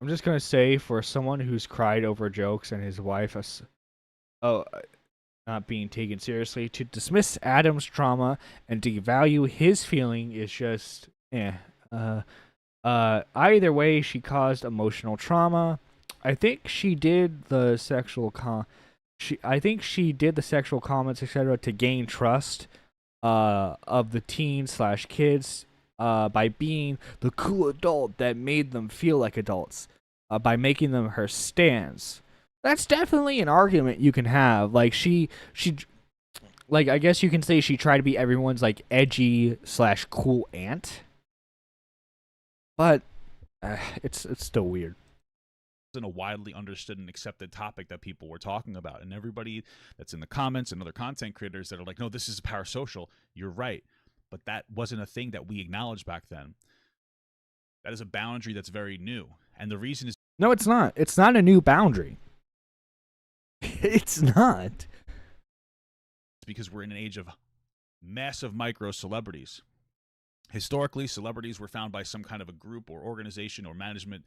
I'm just gonna say, for someone who's cried over jokes and his wife not being taken seriously, to dismiss Adam's trauma and devalue his feeling is just either way, she caused emotional trauma. I think she did the sexual I think she did the sexual comments, etc., to gain trust of the teens/kids by being the cool adult that made them feel like adults, by making them her stans. That's definitely an argument you can have. Like like, I guess you can say she tried to be everyone's like edgy/cool aunt, but it's still weird. In a widely understood and accepted topic that people were talking about, and everybody that's in the comments and other content creators that are like, no, this is parasocial. You're right, but that wasn't a thing that we acknowledged back then. That is a boundary that's very new, and the reason is no, it's not. It's not a new boundary. It's not. It's because we're in an age of massive micro celebrities. Historically, celebrities were found by some kind of a group or organization or management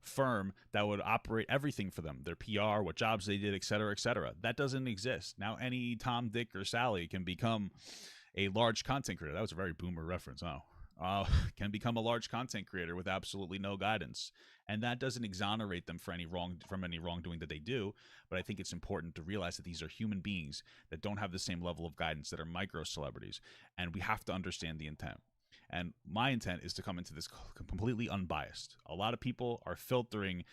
firm that would operate everything for them, their PR, what jobs they did, etc., etc. That doesn't exist. Now any Tom, Dick, or Sally can become a large content creator. That was a very boomer reference. Can become a large content creator with absolutely no guidance, and that doesn't exonerate them for any wrongdoing that they do. But I think it's important to realize that these are human beings that don't have the same level of guidance, that are micro celebrities, and we have to understand the intent. And my intent is to come into this completely unbiased. A lot of people are filtering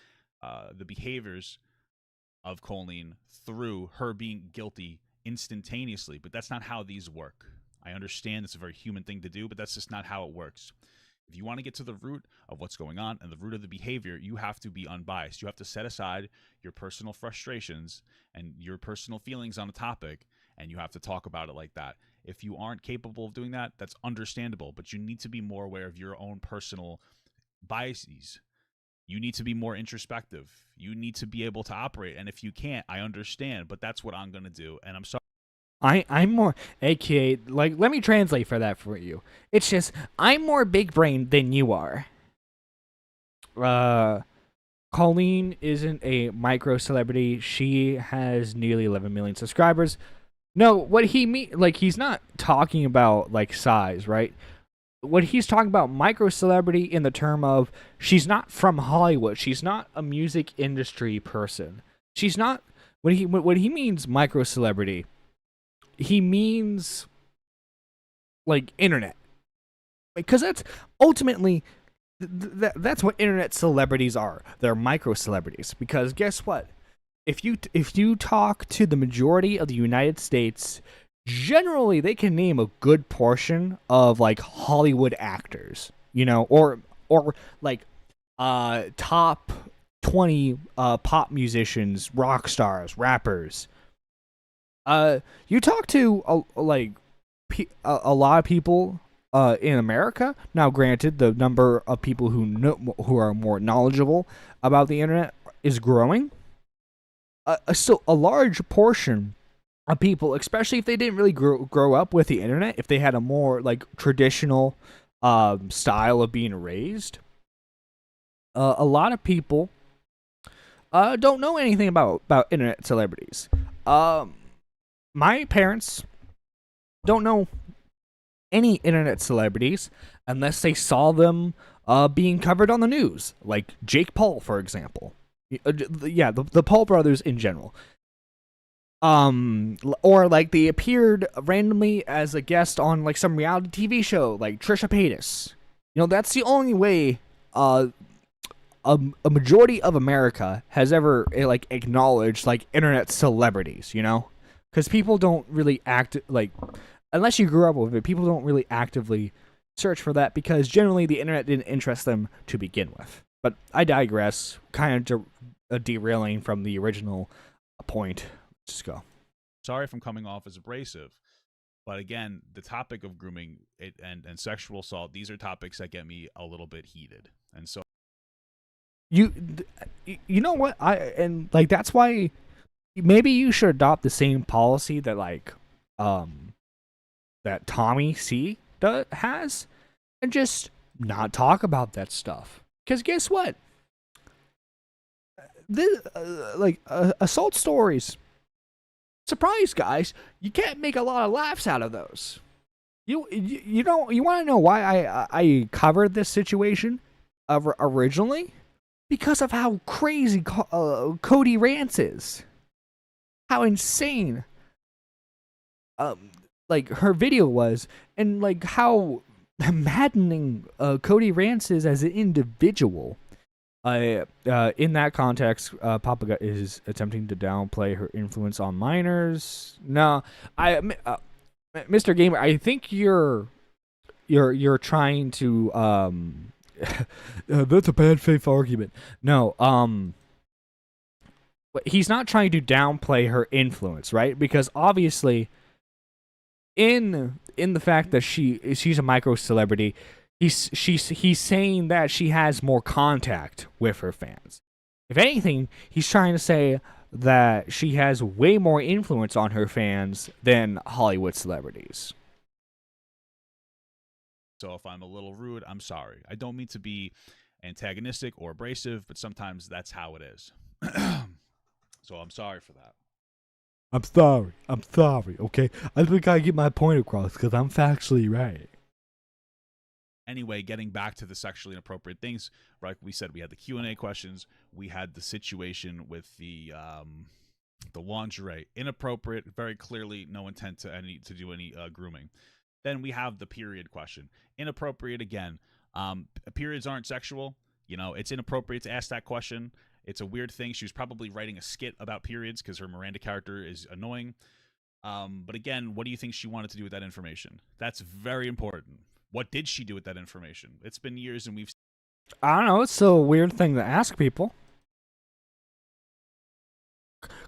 the behaviors of Colleen through her being guilty instantaneously, but that's not how these work. I understand it's a very human thing to do, but that's just not how it works. If you want to get to the root of what's going on and the root of the behavior, you have to be unbiased. You have to set aside your personal frustrations and your personal feelings on a topic, and you have to talk about it like that. If you aren't capable of doing that, that's understandable, but you need to be more aware of your own personal biases. You need to be more introspective. You need to be able to operate, and if you can't, I understand, but that's what I'm going to do, and I'm sorry. I'm more, aka, like, let me translate for that for you. It's just, I'm more big brain than you are. Colleen isn't a micro celebrity. She has nearly 11 million subscribers. No, what he mean, like, he's not talking about like size, right? What he's talking about, micro celebrity in the term of she's not from Hollywood. She's not a music industry person. She's not, when he means micro celebrity, he means like internet, because that's ultimately that's what internet celebrities are. They're micro celebrities, because guess what? If you talk to the majority of the United States, generally they can name a good portion of like Hollywood actors, you know, or like top 20 pop musicians, rock stars, rappers. You talk to a lot of people in America. Now, granted, the number of people who are more knowledgeable about the internet is growing. Still, a large portion of people, especially if they didn't really grow up with the internet, if they had a more like traditional style of being raised, a lot of people don't know anything about internet celebrities. My parents don't know any internet celebrities unless they saw them being covered on the news, like Jake Paul, for example. Yeah, the Paul brothers in general. Or like they appeared randomly as a guest on like some reality TV show, like Trisha Paytas. You know, that's the only way a majority of America has ever like acknowledged like internet celebrities. You know, because people don't really unless you grew up with it, people don't really actively search for that, because generally the internet didn't interest them to begin with. But I digress, kind of derailing from the original point. Let's just go. Sorry if I'm coming off as abrasive, but again, the topic of grooming and sexual assault, these are topics that get me a little bit heated. And so you know what, that's why maybe you should adopt the same policy that like that Tommy C has, and just not talk about that stuff. Because guess what? assault stories. Surprise, guys! You can't make a lot of laughs out of those. You don't. You want to know why I covered this situation originally? Because of how crazy Cody Rance is. How insane like her video was, and like how maddening Cody Rance is as an individual. In that context, Papa Gut is attempting to downplay her influence on minors. No, Mr. Gamer, I think you're trying to that's a bad faith argument. No, he's not trying to downplay her influence, right? Because obviously, in the fact that she's a micro celebrity, he's saying that she has more contact with her fans. If anything, he's trying to say that she has way more influence on her fans than Hollywood celebrities. So if I'm a little rude, I'm sorry. I don't mean to be antagonistic or abrasive, but sometimes that's how it is. So I'm sorry for that. I'm sorry, okay? I think I get my point across because I'm factually right. Anyway, getting back to the sexually inappropriate things, like we said, we had the Q&A questions. We had the situation with the lingerie. Inappropriate, very clearly no intent to do any grooming. Then we have the period question. Inappropriate again. Periods aren't sexual. You know, it's inappropriate to ask that question. It's a weird thing. She was probably writing a skit about periods because her Miranda character is annoying. But again, what do you think she wanted to do with that information? That's very important. What did she do with that information? It's been years and we've... I don't know. It's a weird thing to ask people.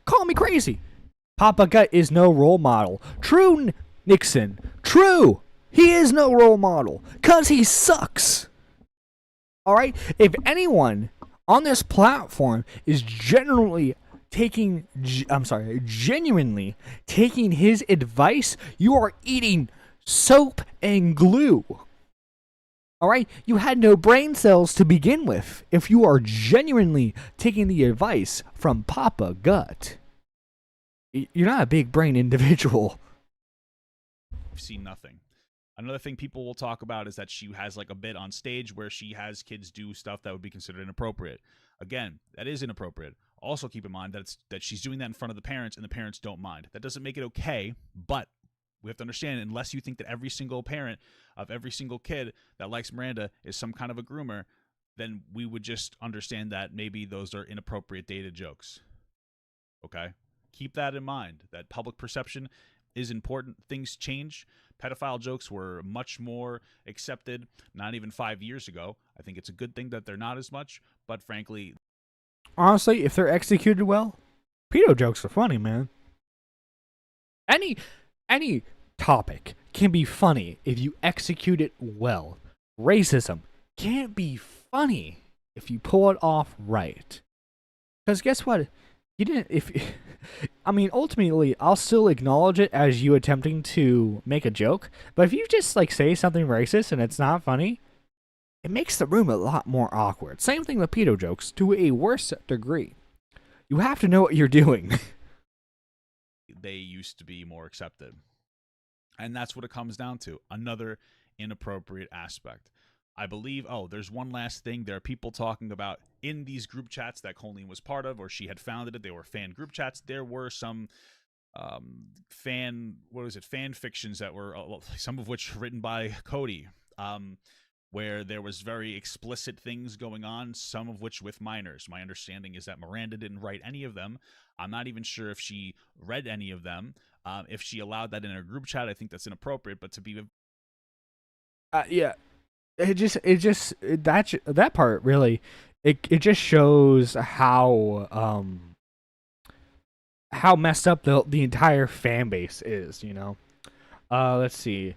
Call me crazy. Papa Gut is no role model. True, Nixon. True. He is no role model. Because he sucks. Alright? If anyone on this platform is genuinely taking his advice, you are eating soap and glue. Alright? You had no brain cells to begin with if you are genuinely taking the advice from Papa Gut. You're not a big brain individual. We've seen nothing. Another thing people will talk about is that she has like a bit on stage where she has kids do stuff that would be considered inappropriate. Again, that is inappropriate. Also keep in mind that she's doing that in front of the parents and the parents don't mind. That doesn't make it okay, but we have to understand, unless you think that every single parent of every single kid that likes Miranda is some kind of a groomer, then we would just understand that maybe those are inappropriate dated jokes. Okay? Keep that in mind, that public perception is important. Things change. Pedophile jokes were much more accepted not even 5 years ago. I think it's a good thing that they're not as much, but frankly... Honestly, if they're executed well, pedo jokes are funny, man. Any topic can be funny if you execute it well. Racism can't be funny if you pull it off right. Because guess what? Ultimately, I'll still acknowledge it as you attempting to make a joke. But if you just say something racist and it's not funny, it makes the room a lot more awkward. Same thing with pedo jokes to a worse degree. You have to know what you're doing. They used to be more accepted. And that's what it comes down to. Another inappropriate aspect. I believe, there's one last thing. There are people talking about in these group chats that Colleen was part of, or she had founded it. They were fan group chats. There were some fan fictions that were, some of which written by Cody, where there was very explicit things going on, some of which with minors. My understanding is that Miranda didn't write any of them. I'm not even sure if she read any of them. If she allowed that in her group chat, I think that's inappropriate, but to be... Yeah. That part really, it just shows how messed up the entire fan base is, you know. Let's see.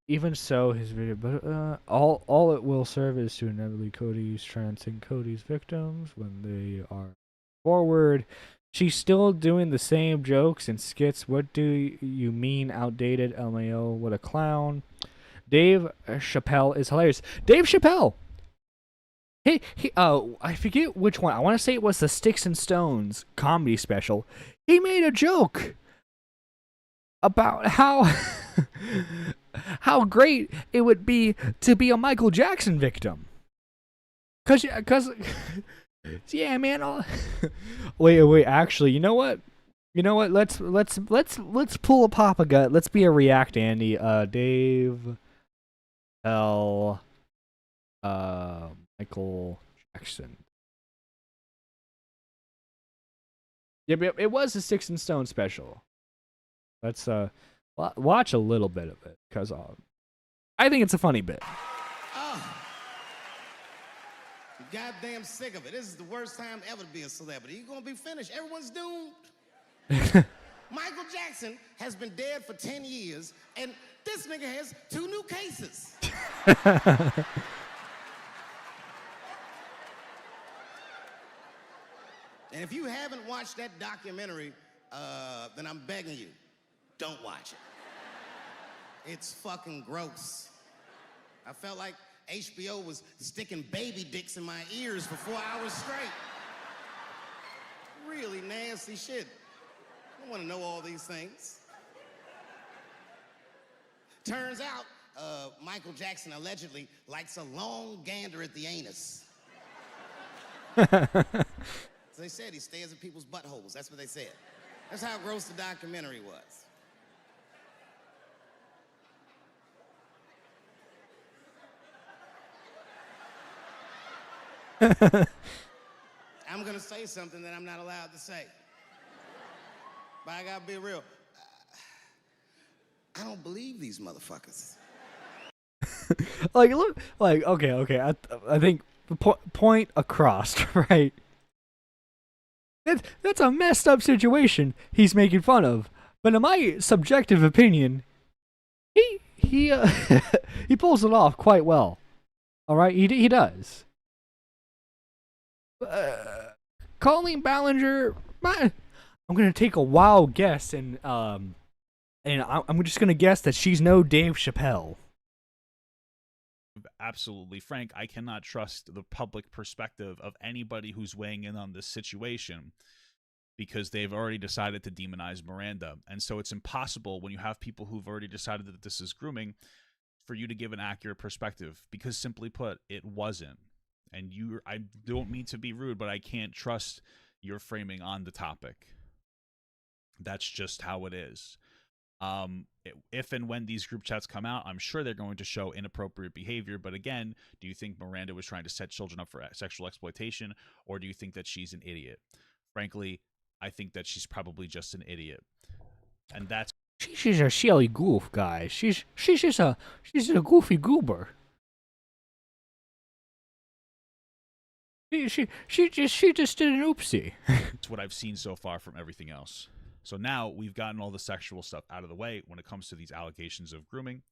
Even so, his video, but all it will serve is to inevitably Cody's transcend Cody's victims when they are forward. She's still doing the same jokes and skits. What do you mean outdated? LMAO, what a clown. Dave Chappelle is hilarious. Dave Chappelle! I forget which one. I want to say it was the Sticks and Stones comedy special. He made a joke about how how great it would be to be a Michael Jackson victim. Cause yeah, man. Wait. Actually, you know what? Let's pull a Papa Gut. Let's be a React Andy. Dave L. Michael Jackson. Yep. It was a Sticks and Stone special. Let's watch a little bit of it, cause I think it's a funny bit. Oh, I'm goddamn sick of it. This is the worst time ever to be a celebrity. You're gonna be finished. Everyone's doomed. Michael Jackson has been dead for 10 years, and this nigga has 2 new cases. And if you haven't watched that documentary, then I'm begging you, don't watch it. It's fucking gross. I felt like HBO was sticking baby dicks in my ears for 4 hours straight. Really nasty shit. I don't want to know all these things. Turns out, Michael Jackson allegedly likes a long gander at the anus. So they said he stares at people's buttholes. That's what they said. That's how gross the documentary was. I'm gonna say something that I'm not allowed to say. But I gotta be real. I don't believe these motherfuckers. Okay. I think point across, right? That's a messed up situation he's making fun of. But in my subjective opinion, he he pulls it off quite well. All right, he does. Colleen Ballinger, I'm gonna take a wild guess, and I'm just gonna guess that she's no Dave Chappelle. Absolutely frank, I cannot trust the public perspective of anybody who's weighing in on this situation, because they've already decided to demonize Miranda. And so it's impossible when you have people who've already decided that this is grooming for you to give an accurate perspective, because simply put, it wasn't. And I don't mean to be rude, but I can't trust your framing on the topic. That's just how it is. If and when these group chats come out, I'm sure they're going to show inappropriate behavior. But again, do you think Miranda was trying to set children up for sexual exploitation, or do you think that she's an idiot? Frankly, I think that she's probably just an idiot. And that's... She's a silly goof, guys. She's just a goofy goober. She just did an oopsie. It's what I've seen so far from everything else. So now we've gotten all the sexual stuff out of the way when it comes to these allegations of grooming.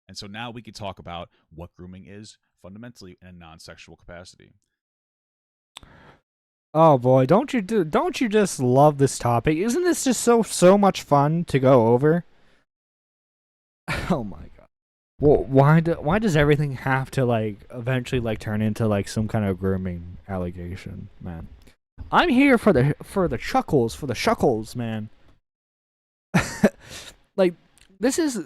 And so now we could talk about what grooming is fundamentally in a non-sexual capacity. Oh boy, don't you just love this topic? Isn't this just so much fun to go over? Oh my god. Well, why does everything have to eventually turn into some kind of grooming allegation, man? I'm here for the chuckles, for the shuckles, man. This is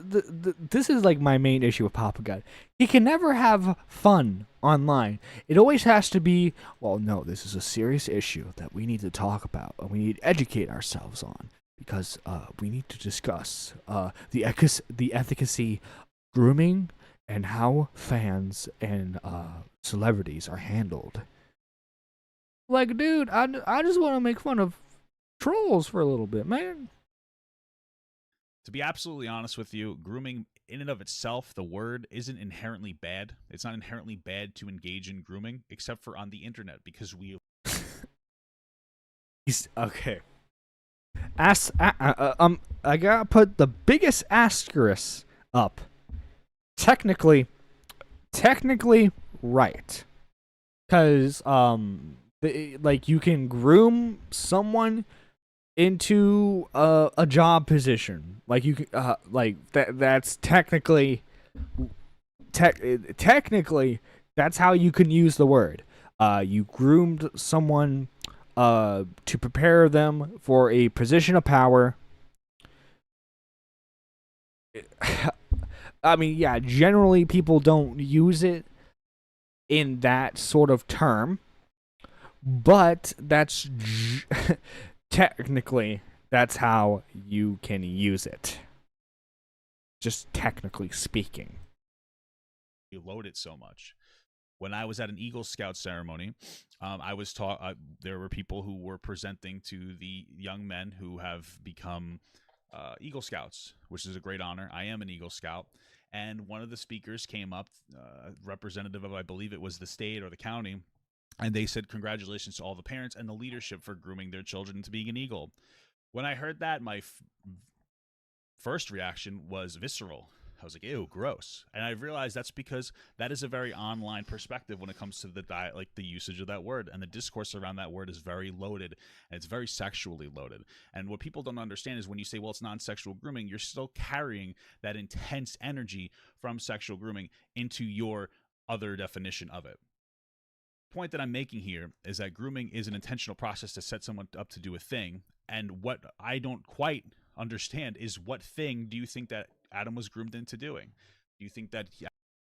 my main issue with Papa Gut. He can never have fun online. It always has to be, well, no, this is a serious issue that we need to talk about and we need to educate ourselves on, because we need to discuss the efficacy grooming and how fans and celebrities are handled. Dude, I just want to make fun of trolls for a little bit, man. To be absolutely honest with you, grooming in and of itself, the word, isn't inherently bad. It's not inherently bad to engage in grooming, except for on the internet, because we... Okay. I gotta put the biggest asterisk up. Technically right. Because, you can groom someone into a job position. That's technically that's how you can use the word. You groomed someone to prepare them for a position of power. I mean, yeah, generally people don't use it in that sort of term, but that's technically that's how you can use it. Just technically speaking. You load it so much. When I was at an Eagle Scout ceremony, I was taught there were people who were presenting to the young men who have become Eagle Scouts, which is a great honor. I am an Eagle Scout. And one of the speakers came up, representative of, I believe it was the state or the county, and they said, congratulations to all the parents and the leadership for grooming their children into being an Eagle. When I heard that, my first reaction was visceral. I was like, ew, gross. And I realized that's because that is a very online perspective when it comes to the the usage of that word. And the discourse around that word is very loaded, and it's very sexually loaded. And what people don't understand is when you say, well, it's non-sexual grooming, you're still carrying that intense energy from sexual grooming into your other definition of it. The point that I'm making here is that grooming is an intentional process to set someone up to do a thing. And what I don't quite understand is, what thing do you think that Adam was groomed into doing? Do you think that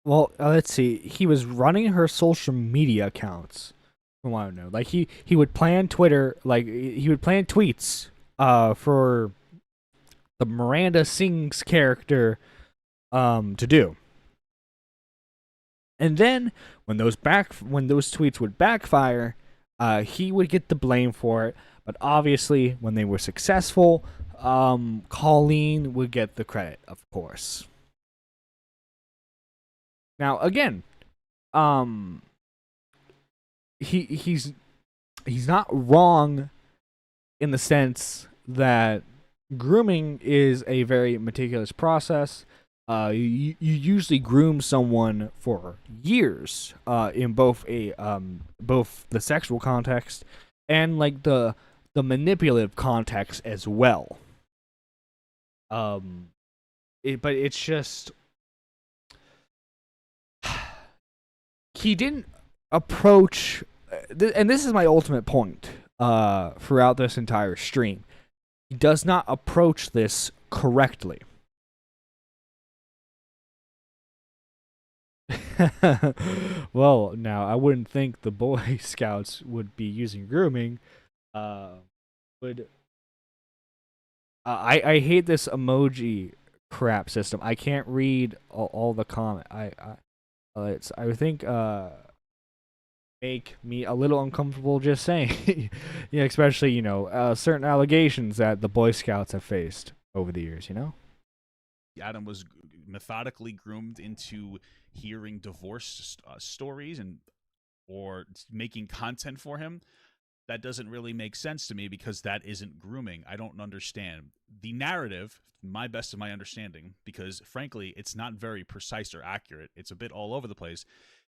Well, let's see. He was running her social media accounts. From what I know, like he would plan Twitter, like he would plan tweets, for the Miranda Sings character, to do. And then when those tweets would backfire, he would get the blame for it. But obviously, when they were successful, Colleen would get the credit, of course. Now, again, he's not wrong in the sense that grooming is a very meticulous process. You usually groom someone for years, in both the sexual context and like the manipulative context as well. But it's just he didn't approach, and this is my ultimate point throughout this entire stream. He does not approach this correctly. Well, now I wouldn't think the Boy Scouts would be using grooming. I hate this emoji crap system. I can't read all the comment. I think make me a little uncomfortable just saying. Yeah, especially certain allegations that the Boy Scouts have faced over the years. Adam was methodically groomed into hearing divorce stories or making content for him? That doesn't really make sense to me, because that isn't grooming. I don't understand the narrative, my best of my understanding, because frankly it's not very precise or accurate, it's a bit all over the place,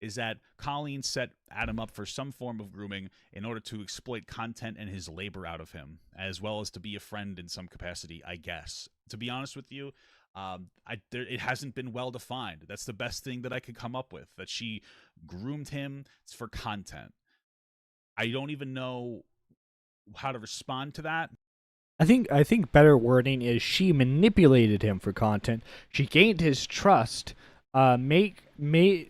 is that Colleen set Adam up for some form of grooming in order to exploit content and his labor out of him, as well as to be a friend in some capacity, I guess. To be honest with you, it hasn't been well defined. That's the best thing that I could come up with, that she groomed him for content. I don't even know how to respond to that. I think better wording is she manipulated him for content. She gained his trust, made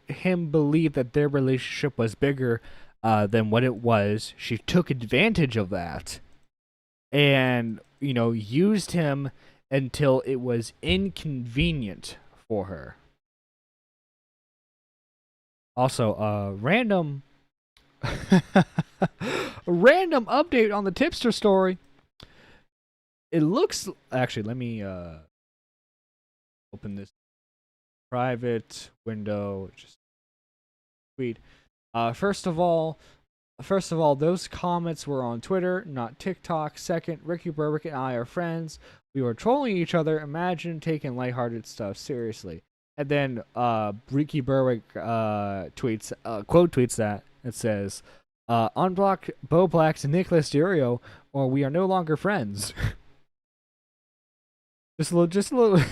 him believe that their relationship was bigger than what it was. She took advantage of that, and used him until it was inconvenient for her. Also, random update on the tipster story. It looks, actually, let me open this private window. Just tweet. First of all, those comments were on Twitter, not TikTok. Second, Ricky Berwick and I are friends. We were trolling each other. Imagine taking lighthearted stuff seriously. And then Ricky Berwick quote tweets that. It says, unblock Bo Black's Nicholas Durio, or we are no longer friends. Just a little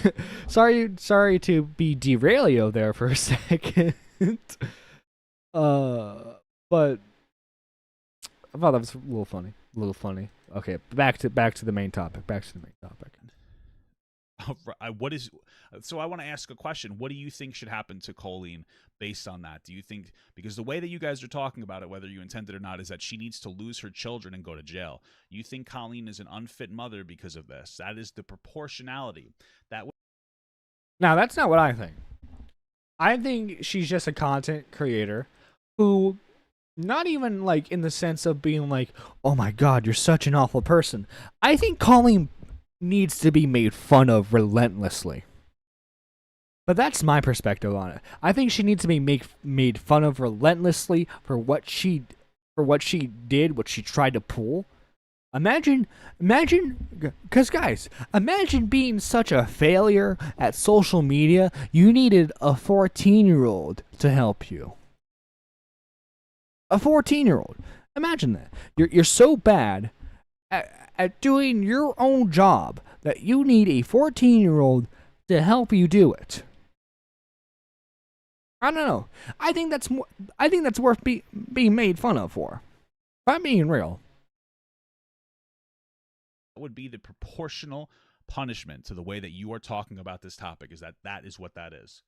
sorry to be derailio there for a second. But thought that was a little funny. A little funny. Okay, back to the main topic. What is so? I want to ask a question. What do you think should happen to Colleen based on that? Do you think, because the way that you guys are talking about it, whether you intend it or not, is that she needs to lose her children and go to jail? You think Colleen is an unfit mother because of this? That is the proportionality. Now, that's not what I think. I think she's just a content creator who, not even like in the sense of being like, oh my god, you're such an awful person. I think Colleen needs to be made fun of relentlessly. But that's my perspective on it. I think she needs to be made fun of relentlessly for what she did, what she tried to pull. Imagine, because guys, imagine being such a failure at social media, you needed a 14-year-old to help you. A 14-year-old. Imagine that. You're so bad at doing your own job that you need a 14-year-old to help you do it. I don't know. I think that's worth being made fun of for. If I'm being real. Would be the proportional punishment to the way that you are talking about this topic, is that is what that is.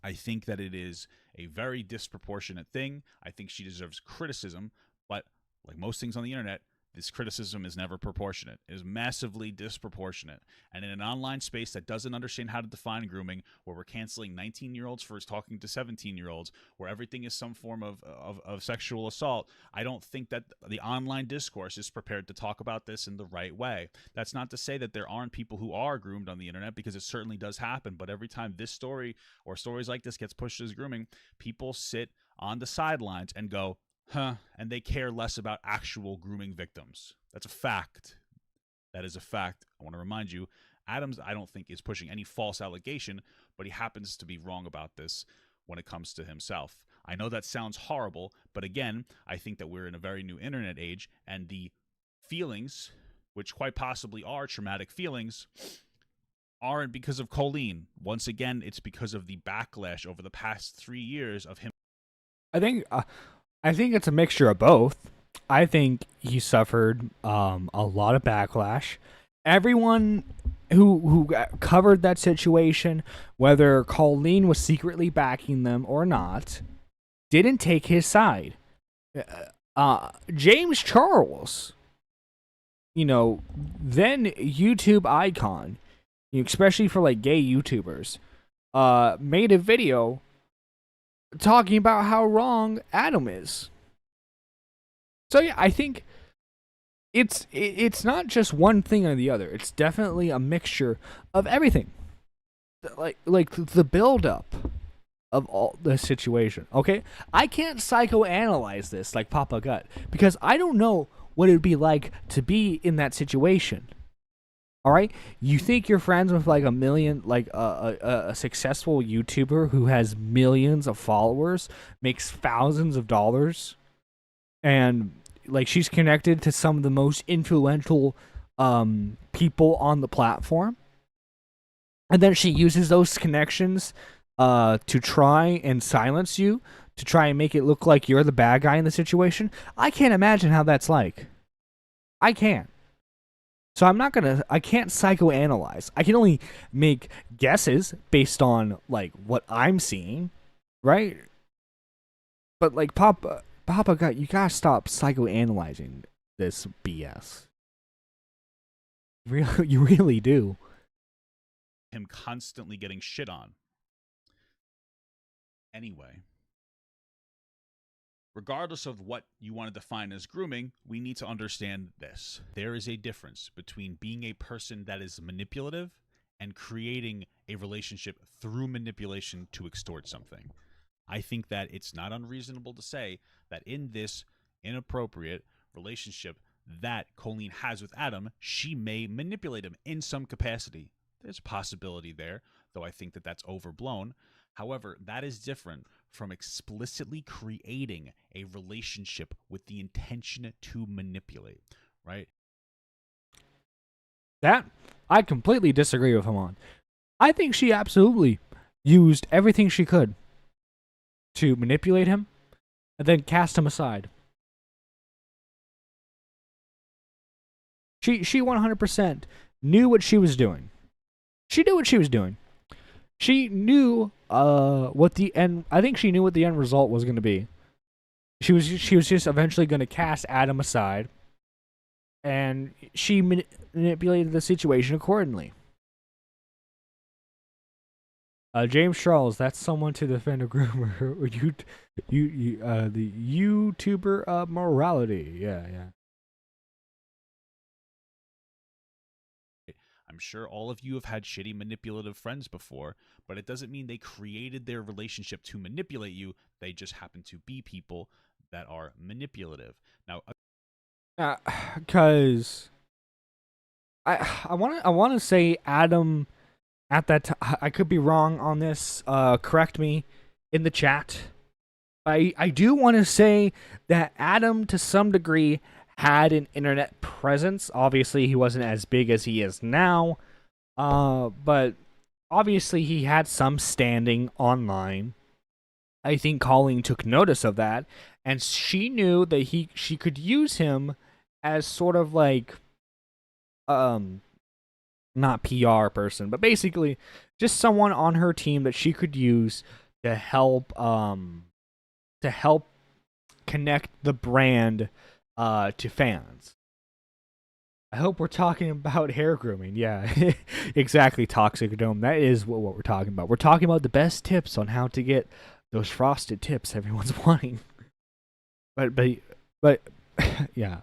I think that it is a very disproportionate thing. I think she deserves criticism, but like most things on the internet, this criticism is never proportionate. It is massively disproportionate. And in an online space that doesn't understand how to define grooming, where we're canceling 19-year-olds for talking to 17-year-olds, where everything is some form of sexual assault, I don't think that the online discourse is prepared to talk about this in the right way. That's not to say that there aren't people who are groomed on the internet, because it certainly does happen. But every time this story or stories like this gets pushed as grooming, people sit on the sidelines and go, and they care less about actual grooming victims. That's a fact. That is a fact. I want to remind you, Adams, I don't think, is pushing any false allegation, but he happens to be wrong about this when it comes to himself. I know that sounds horrible, but again, I think that we're in a very new internet age, and the feelings, which quite possibly are traumatic feelings, aren't because of Colleen. Once again, it's because of the backlash over the past 3 years of him. I think it's a mixture of both. I think he suffered a lot of backlash. Everyone who covered that situation, whether Colleen was secretly backing them or not, didn't take his side. James Charles, then YouTube icon, especially for like gay YouTubers, made a video talking about how wrong Adam is. So yeah, I think it's not just one thing or the other. It's definitely a mixture of everything. Like the build up of all the situation. Okay, I can't psychoanalyze this like Papa Gut, because I don't know what it'd be like to be in that situation. All right, you think you're friends with like a million, like a successful YouTuber who has millions of followers, makes thousands of dollars, and like she's connected to some of the most influential people on the platform, and then she uses those connections to try and silence you, to try and make it look like you're the bad guy in the situation. I can't imagine how that's like. I can't. So I can't psychoanalyze. I can only make guesses based on like what I'm seeing, right? But like Papa Gut, you gotta stop psychoanalyzing this BS. You really do. Him constantly getting shit on. Anyway, regardless of what you want to define as grooming, we need to understand this. There is a difference between being a person that is manipulative and creating a relationship through manipulation to extort something. I think that it's not unreasonable to say that in this inappropriate relationship that Colleen has with Adam, she may manipulate him in some capacity. There's a possibility there, though I think that that's overblown. However, that is different from explicitly creating a relationship with the intention to manipulate, right? That I completely disagree with him on. I think she absolutely used everything she could to manipulate him and then cast him aside. She 100% knew what she was doing. She knew what she was doing. She knew what the end. I think she knew what the end result was going to be. She was just eventually going to cast Adam aside, and she manipulated the situation accordingly. James Charles, that's someone to defend a groomer. The YouTuber of morality. Yeah. I'm sure all of you have had shitty manipulative friends before, but it doesn't mean they created their relationship to manipulate you. They just happen to be people that are manipulative. Now, because I want to say Adam at that time. I could be wrong on this. Correct me in the chat. I do want to say that Adam, to some degree, had an internet presence. Obviously, he wasn't as big as he is now, but obviously he had some standing online. I think Colleen took notice of that, and she knew that she could use him as sort of like, not PR person, but basically just someone on her team that she could use to help connect the brand to fans. I hope we're talking about hair grooming. Yeah, exactly, Toxic Dome. That is what we're talking about. We're talking about the best tips on how to get those frosted tips everyone's wanting. But yeah.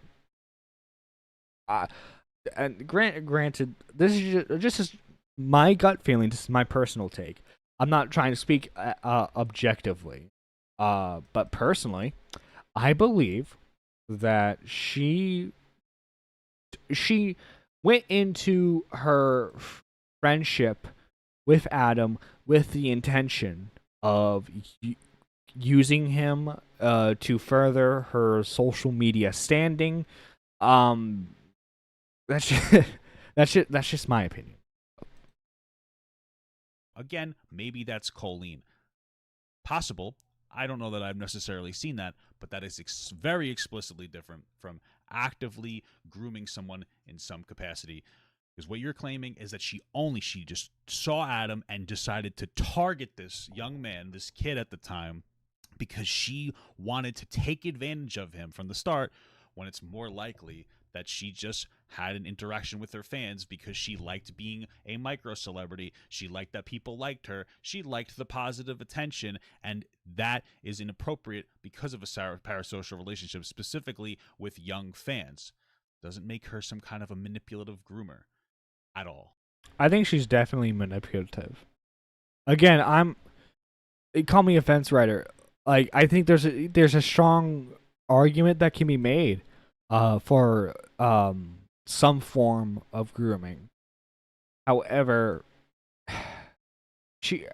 And granted, this is just my gut feeling. This is my personal take. I'm not trying to speak objectively, but personally, I believe that she went into her friendship with Adam with the intention of using him to further her social media standing. That's just my opinion. again, maybe that's Colleen. Possible. I don't know that I've necessarily seen that, but that is very explicitly different from actively grooming someone in some capacity. Because what you're claiming is that she just saw Adam and decided to target this young man, this kid at the time, because she wanted to take advantage of him from the start, when it's more likely that she just had an interaction with her fans because she liked being a micro celebrity. She liked that people liked her. She liked the positive attention, and that is inappropriate because of a parasocial relationship, specifically with young fans. Doesn't make her some kind of a manipulative groomer at all. I think she's definitely manipulative. Again, call me a fence rider. Like, I think there's a strong argument that can be made for some form of grooming. However, she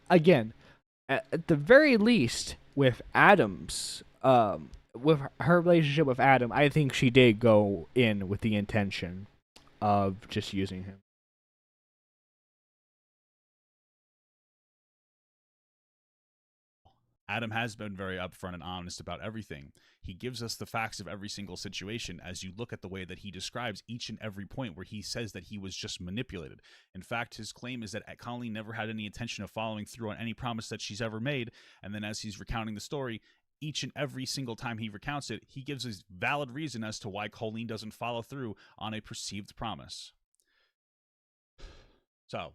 again, at the very least, with Adam's with her relationship with Adam, I think she did go in with the intention of just using him. Adam has been very upfront and honest about everything. He gives us the facts of every single situation as you look at the way that he describes each and every point where he says that he was just manipulated. In fact, his claim is that Colleen never had any intention of following through on any promise that she's ever made, and then as he's recounting the story, each and every single time he recounts it, he gives a valid reason as to why Colleen doesn't follow through on a perceived promise. So,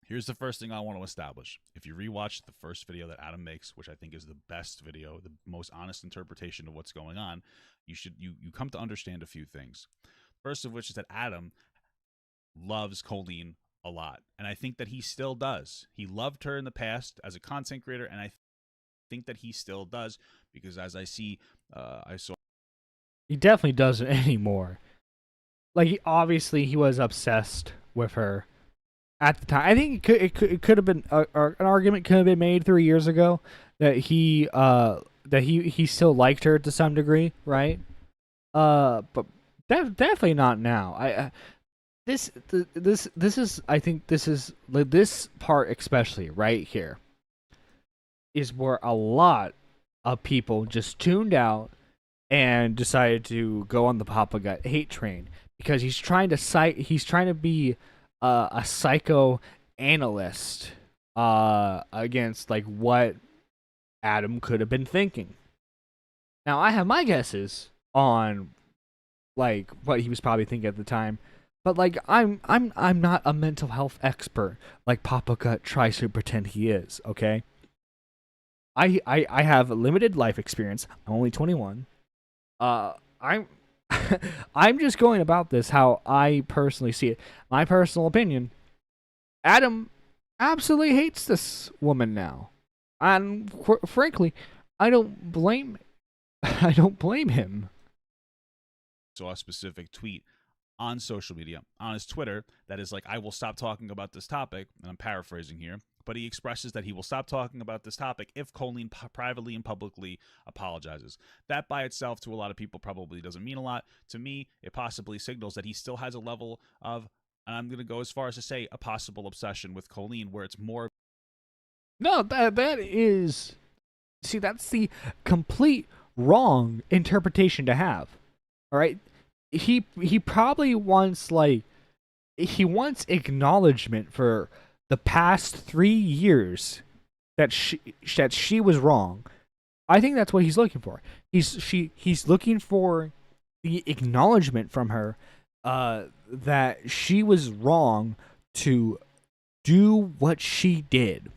here's the first thing I want to establish. If you rewatch the first video that Adam makes, which I think is the best video, the most honest interpretation of what's going on, you come to understand a few things. First of which is that Adam loves Colleen a lot, and I think that he still does. He loved her in the past as a content creator, and I think that he still does, because as I saw, he definitely doesn't anymore. Like, he was obsessed with her at the time. I think it could have been an argument could have been made 3 years ago that he still liked her to some degree, right? But definitely not now. This is, I think this is, this part especially right here is where a lot of people just tuned out and decided to go on the Papa Gut hate train because he's trying to be a psychoanalyst against like what Adam could have been thinking. Now I have my guesses on like what he was probably thinking at the time, but like I'm not a mental health expert like Papa Gut tries to pretend he is. Okay, I have limited life experience. I'm only 21. I'm I'm just going about this how I personally see it. My personal opinion. Adam absolutely hates this woman now, and frankly, I don't blame I don't blame him. Saw a specific tweet on social media, on his Twitter, that is like, I will stop talking about this topic, and I'm paraphrasing here, but he expresses that he will stop talking about this topic if Colleen privately and publicly apologizes. That by itself, to a lot of people, probably doesn't mean a lot. To me, it possibly signals that he still has a level of, and I'm going to go as far as to say, a possible obsession with Colleen, where it's more... No, that is... See, that's the complete wrong interpretation to have. All right? He probably wants, like... He wants acknowledgement for the past 3 years that she was wrong. I think that's what he's looking for. He's looking for the acknowledgement from her that she was wrong to do what she did.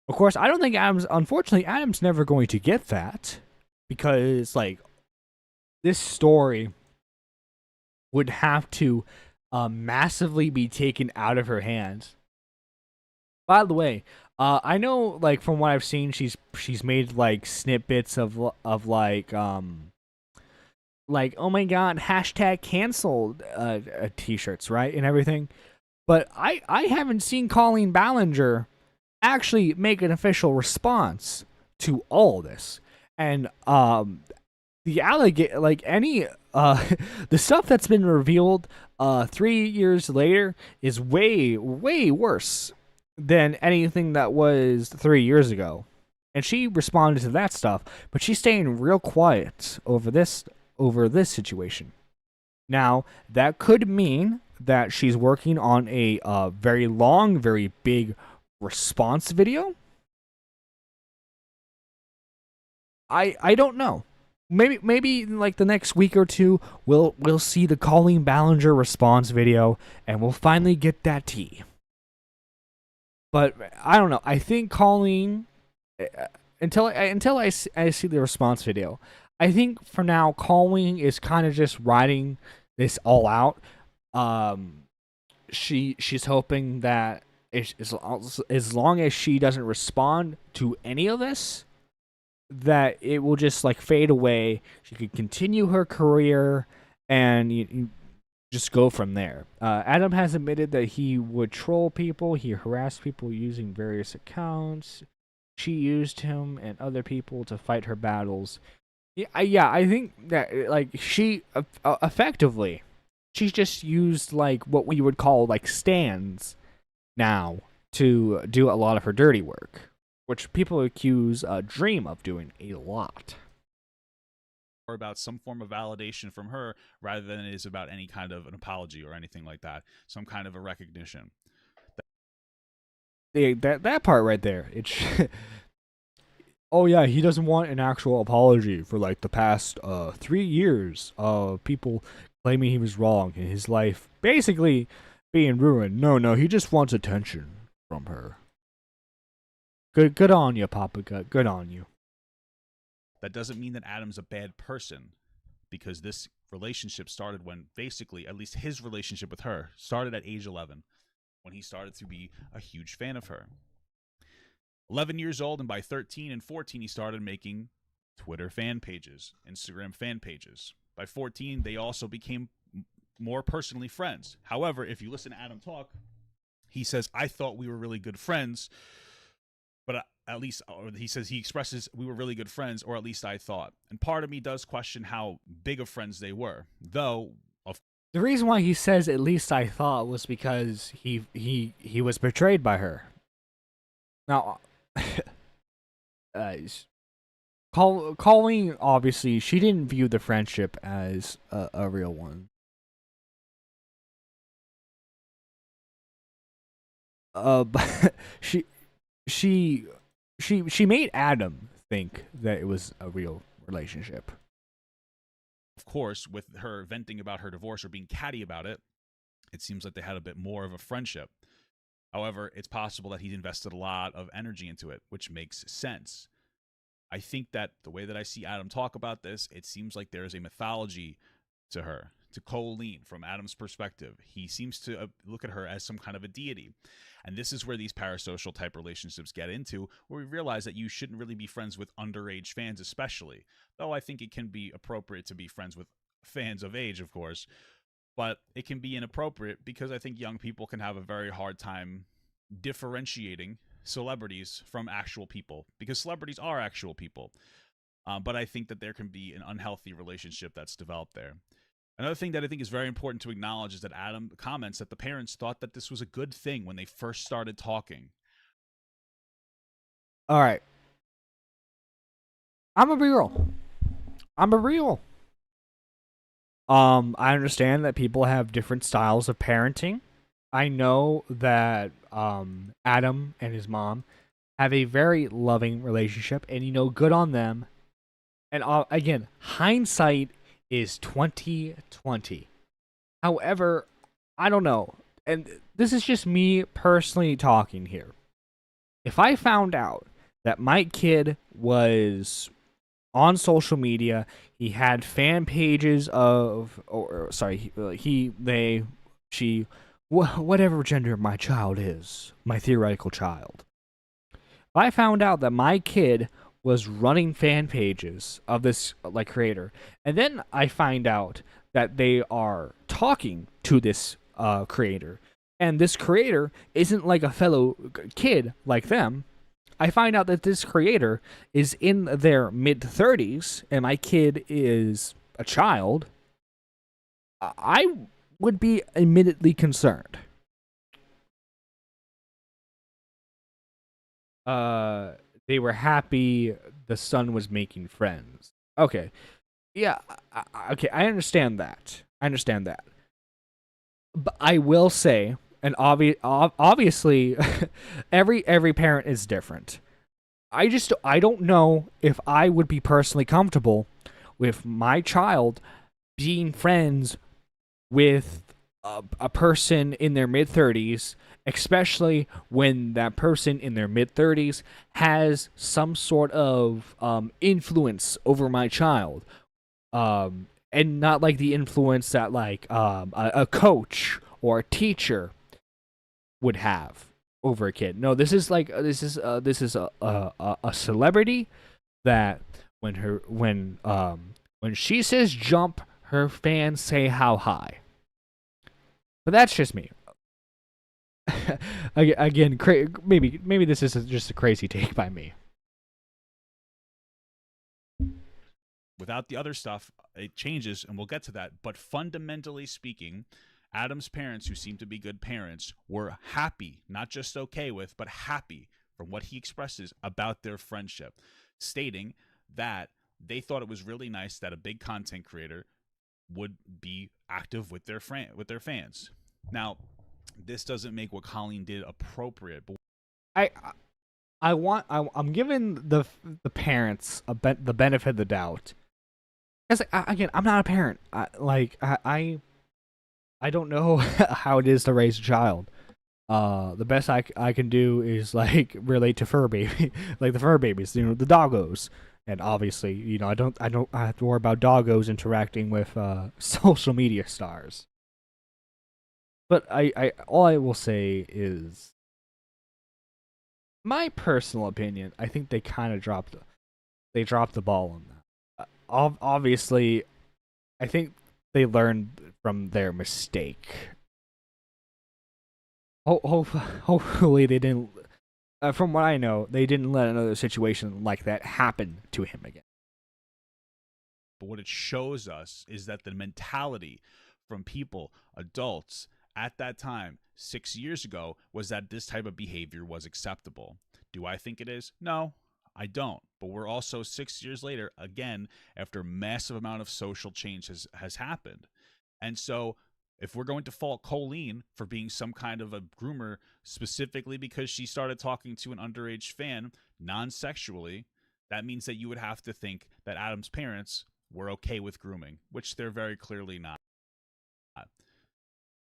Of course, I don't think unfortunately, Adam's never going to get that because, like, this story would have to massively be taken out of her hands. By the way, I know, like, from what I've seen, she's made like snippets of like oh my god, hashtag canceled t-shirts, right, and everything. But I haven't seen Colleen Ballinger actually make an official response to all this, and the allegation, like any the stuff that's been revealed 3 years later is way worse than anything that was 3 years ago. And she responded to that stuff, but she's staying real quiet over this situation. Now, that could mean that she's working on a very long, very big response video. I don't know. Maybe like the next week or two, we'll see the Colleen Ballinger response video, and we'll finally get that tea. But I don't know. I think Colleen, until I see the response video, I think for now Colleen is kind of just riding this all out. She's hoping that as long as she doesn't respond to any of this, that it will just like fade away. She could continue her career and you just go from there. Adam has admitted that he would troll people. He harassed people using various accounts. She used him and other people to fight her battles. Yeah, I think that like she effectively, she's just used like what we would call like stands now to do a lot of her dirty work, which people accuse Dream of doing a lot. Or about some form of validation from her rather than it is about any kind of an apology or anything like that. Some kind of a recognition. That part right there. It's oh yeah, he doesn't want an actual apology for like the past 3 years of people claiming he was wrong and his life basically being ruined. No, he just wants attention from her. Good on you, Papa Gut. Good on you. That doesn't mean that Adam's a bad person, because this relationship started when basically, at least his relationship with her, started at age 11, when he started to be a huge fan of her. 11 years old, and by 13 and 14, he started making Twitter fan pages, Instagram fan pages. By 14, they also became more personally friends. However, if you listen to Adam talk, he says, I thought we were really good friends, but at least, or he says, he expresses, we were really good friends, or at least I thought. And part of me does question how big of friends they were, though. The reason why he says at least I thought was because he was betrayed by her. Now, Colleen, obviously, she didn't view the friendship as a real one. But she she made Adam think that it was a real relationship. Of course, with her venting about her divorce or being catty about it, it seems like they had a bit more of a friendship. However, it's possible that he invested a lot of energy into it, which makes sense. I think that the way that I see Adam talk about this, it seems like there is a mythology to her, to Colleen, from Adam's perspective. He seems to look at her as some kind of a deity. And this is where these parasocial type relationships get into, where we realize that you shouldn't really be friends with underage fans, especially. Though I think it can be appropriate to be friends with fans of age, of course. But it can be inappropriate because I think young people can have a very hard time differentiating celebrities from actual people, because celebrities are actual people. But I think that there can be an unhealthy relationship that's developed there. Another thing that I think is very important to acknowledge is that Adam comments that the parents thought that this was a good thing when they first started talking. All right, I'm a be real. I'm a real. I understand that people have different styles of parenting. I know that Adam and his mom have a very loving relationship, and good on them. And again, hindsight is 2020. However, I don't know, and this is just me personally talking here. If I found out that my kid was on social media, he had fan pages of, or sorry, he, they, she, whatever gender my child is, my theoretical child. If I found out that my kid was running fan pages of this creator, and then I find out that they are talking to this creator, and this creator isn't like a fellow kid like them. I find out that this creator is in their mid-30s, and my kid is a child. I would be admittedly concerned. They were happy the son was making friends. Okay. Yeah, okay, I understand that. But I will say, and obviously, every parent is different. I don't know if I would be personally comfortable with my child being friends with a person in their mid-30s, especially when that person in their mid-30s has some sort of influence over my child. And not like the influence that a coach or a teacher would have over a kid. No, this is a celebrity that when she says jump, her fans say how high. But that's just me. Again, maybe this is just a crazy take by me. Without the other stuff, it changes, and we'll get to that. But fundamentally speaking, Adam's parents, who seem to be good parents, were happy, not just okay with, but happy from what he expresses about their friendship, stating that they thought it was really nice that a big content creator would be active with their fans. Now, this doesn't make what Colleen did appropriate, but I'm giving the parents the benefit of the doubt. Because again, I'm not a parent. I don't know how it is to raise a child. The best I can do is relate to fur baby, like the fur babies, the doggos, and obviously I don't have to worry about doggos interacting with social media stars. But I all I will say is, my personal opinion, I think they kind of dropped the ball on that. Obviously, I think they learned from their mistake. Hopefully they didn't. From what I know, they didn't let another situation like that happen to him again. But what it shows us is that the mentality from people, adults, at that time, 6 years ago, was that this type of behavior was acceptable. Do I think it is? No. I don't. But we're also 6 years later, again, after massive amount of social change has happened. And so if we're going to fault Colleen for being some kind of a groomer specifically because she started talking to an underage fan non-sexually, that means that you would have to think that Adam's parents were okay with grooming, which they're very clearly not.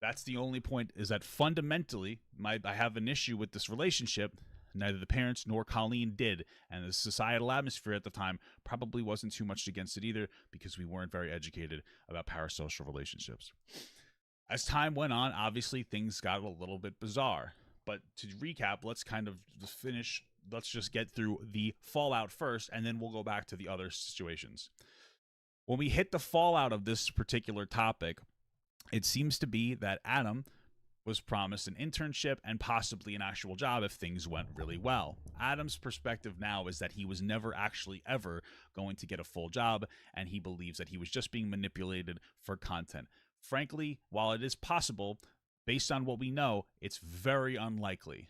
That's the only point, is that fundamentally, I have an issue with this relationship. Neither the parents nor Colleen did, and the societal atmosphere at the time probably wasn't too much against it either, because we weren't very educated about parasocial relationships. As time went on, obviously things got a little bit bizarre. But to recap, let's kind of finish. Let's just get through the fallout first, and then we'll go back to the other situations. When we hit the fallout of this particular topic, it seems to be that Adam was promised an internship and possibly an actual job if things went really well. Adam's perspective now is that he was never actually ever going to get a full job, and he believes that he was just being manipulated for content. Frankly, while it is possible, based on what we know, it's very unlikely.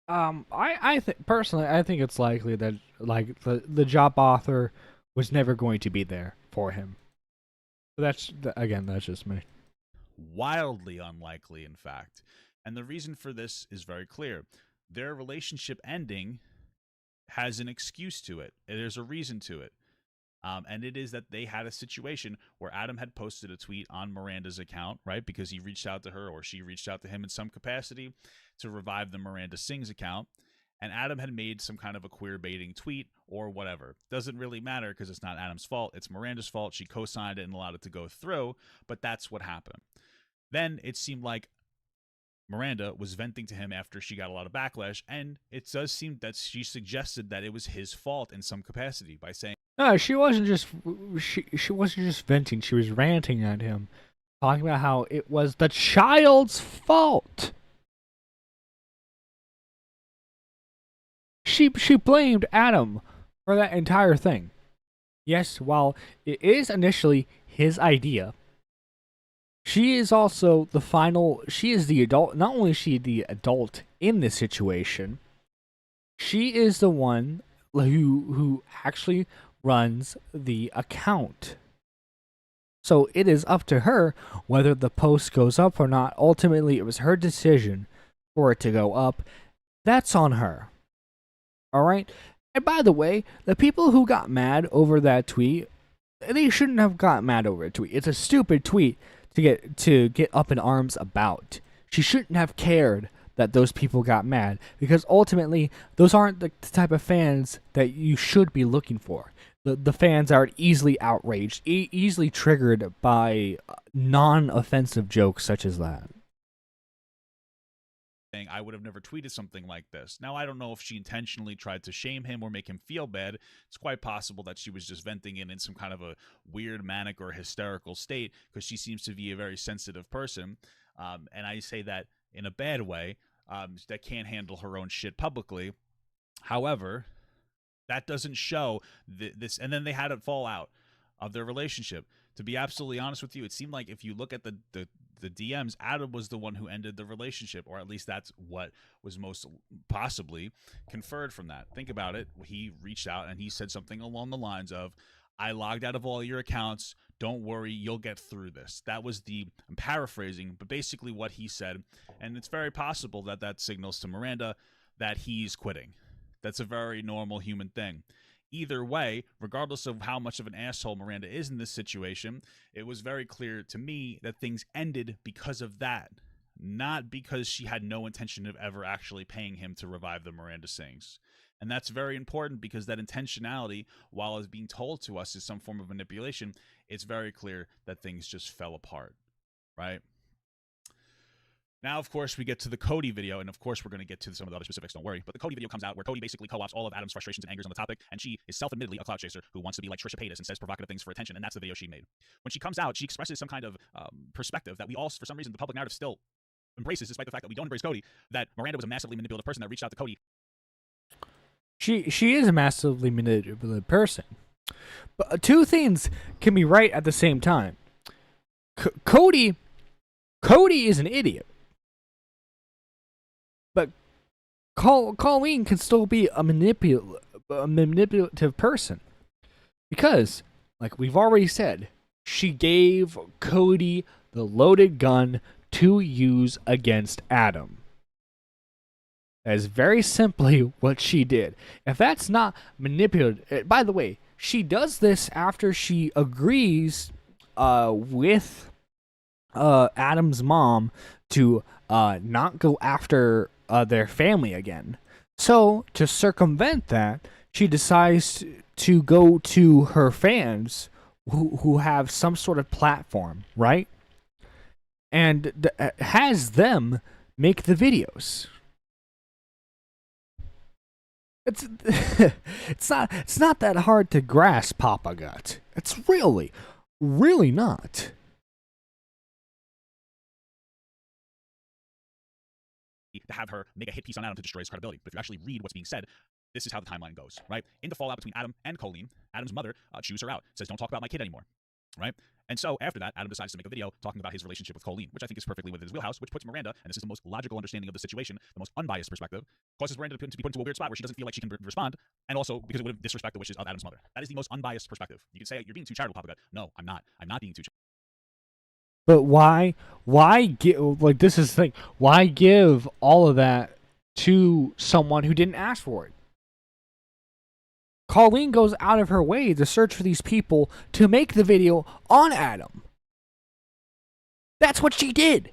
I think personally, I think it's likely that like the job offer was never going to be there for him. But that's just me. Wildly unlikely, in fact. And the reason for this is very clear. Their relationship ending has an excuse to it. There's a reason to it. And it is that they had a situation where Adam had posted a tweet on Miranda's account, right? Because he reached out to her, or she reached out to him in some capacity to revive the Miranda Sings account. And Adam had made some kind of a queer baiting tweet or whatever. Doesn't really matter because it's not Adam's fault. It's Miranda's fault. She co-signed it and allowed it to go through. But that's what happened. Then it seemed like Miranda was venting to him after she got a lot of backlash. And it does seem that she suggested that it was his fault in some capacity by saying, no, she wasn't just venting. She was ranting at him, talking about how it was the child's fault. She blamed Adam for that entire thing. Yes, while it is initially his idea, she is also the final. She is the adult. Not only is she the adult in this situation, she is the one who actually runs the account. So it is up to her whether the post goes up or not. Ultimately, it was her decision for it to go up. That's on her. Alright? And by the way, the people who got mad over that tweet, they shouldn't have got mad over a tweet. It's a stupid tweet to get up in arms about. She shouldn't have cared that those people got mad, because ultimately, those aren't the type of fans that you should be looking for. The fans are easily outraged, easily triggered by non-offensive jokes such as that. I would have never tweeted something like this. Now, I don't know if she intentionally tried to shame him or make him feel bad. It's quite possible that she was just venting in some kind of a weird manic or hysterical state, because she seems to be a very sensitive person. And I say that in a bad way, that can't handle her own shit publicly. However, that doesn't show this. And then they had a fallout of their relationship. To be absolutely honest with you, it seemed like if you look at the DMs, Adam was the one who ended the relationship, or at least that's what was most possibly conferred from that. Think about it. He reached out and he said something along the lines of, I logged out of all your accounts. Don't worry, you'll get through this. That was I'm paraphrasing, but basically what he said. And it's very possible that that signals to Miranda that he's quitting. That's a very normal human thing. Either way, regardless of how much of an asshole Miranda is in this situation, it was very clear to me that things ended because of that, not because she had no intention of ever actually paying him to revive the Miranda Sings. And that's very important, because that intentionality, while it's being told to us is some form of manipulation, it's very clear that things just fell apart, right? Now, of course, we get to the Cody video, and of course, we're going to get to some of the other specifics, don't worry. But the Cody video comes out where Cody basically co-ops all of Adam's frustrations and angers on the topic, and she is self-admittedly a clout chaser who wants to be like Trisha Paytas and says provocative things for attention, and that's the video she made. When she comes out, she expresses some kind of perspective that we all, for some reason, the public narrative still embraces, despite the fact that we don't embrace Cody, that Miranda was a massively manipulative person that reached out to Cody. She is a massively manipulative person. But two things can be right at the same time. Cody is an idiot. But Colleen can still be a manipulative person because, like we've already said, she gave Cody the loaded gun to use against Adam. That is very simply what she did. If that's not manipulative, by the way, she does this after she agrees with Adam's mom to not go after their family again. So, to circumvent that, she decides to go to her fans who have some sort of platform, right? And has them make the videos. It's not that hard to grasp, Papa Gut. It's really not. To have her make a hit piece on Adam to destroy his credibility. But if you actually read what's being said, this is how the timeline goes, right? In the fallout between Adam and Colleen, Adam's mother chews her out, says, don't talk about my kid anymore, right? And so after that, Adam decides to make a video talking about his relationship with Colleen, which I think is perfectly within his wheelhouse, which puts Miranda, and this is the most logical understanding of the situation, the most unbiased perspective, causes Miranda to be put into a weird spot where she doesn't feel like she can respond, and also because it would disrespect the wishes of Adam's mother. That is the most unbiased perspective. You can say, you're being too charitable, Papa Gut. No, I'm not. I'm not being too charitable. But why give, like, this is the thing, why give all of that to someone who didn't ask for it? Colleen goes out of her way to search for these people to make the video on Adam. That's what she did.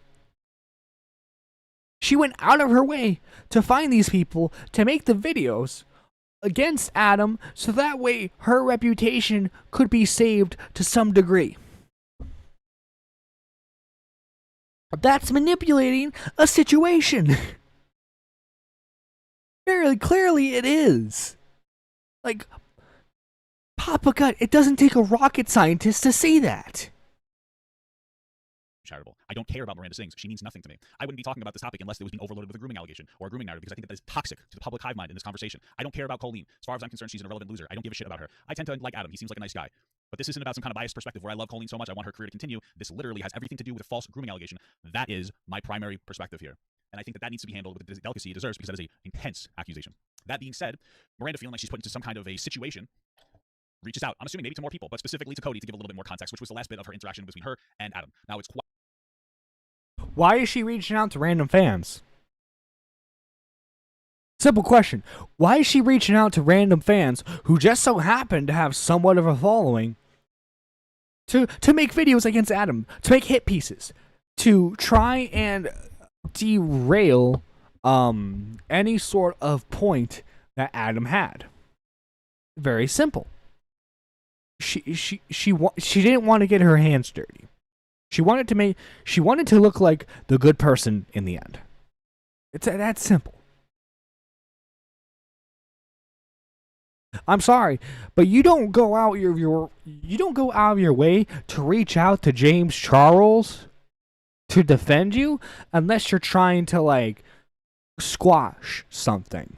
She went out of her way to find these people to make the videos against Adam so that way her reputation could be saved to some degree. That's manipulating a situation. Very clearly it is. Like, Papa Gut, it doesn't take a rocket scientist to see that. Charitable. I don't care about Miranda Sings. She means nothing to me. I wouldn't be talking about this topic unless it was being overloaded with a grooming allegation or a grooming narrative, because I think that is toxic to the public hive mind in this conversation. I don't care about Colleen. As far as I'm concerned, she's an irrelevant loser. I don't give a shit about her. I tend to like Adam. He seems like a nice guy. But this isn't about some kind of biased perspective where I love Colleen so much I want her career to continue. This literally has everything to do with a false grooming allegation. That is my primary perspective here. And I think that that needs to be handled with the delicacy it deserves, because that is an intense accusation. That being said, Miranda, feeling like she's put into some kind of a situation, reaches out, I'm assuming maybe to more people, but specifically to Cody to give a little bit more context, which was the last bit of her interaction between her and Adam. Now it's quite... Why is she reaching out to random fans? Simple question. Why is she reaching out to random fans who just so happen to have somewhat of a following to make videos against Adam, to make hit pieces, to try and derail any sort of point that Adam had? Very simple. She didn't want to get her hands dirty. She wanted to look like the good person in the end. It's that simple. I'm sorry, but you don't go out your way to reach out to James Charles to defend you unless you're trying to, like, squash something.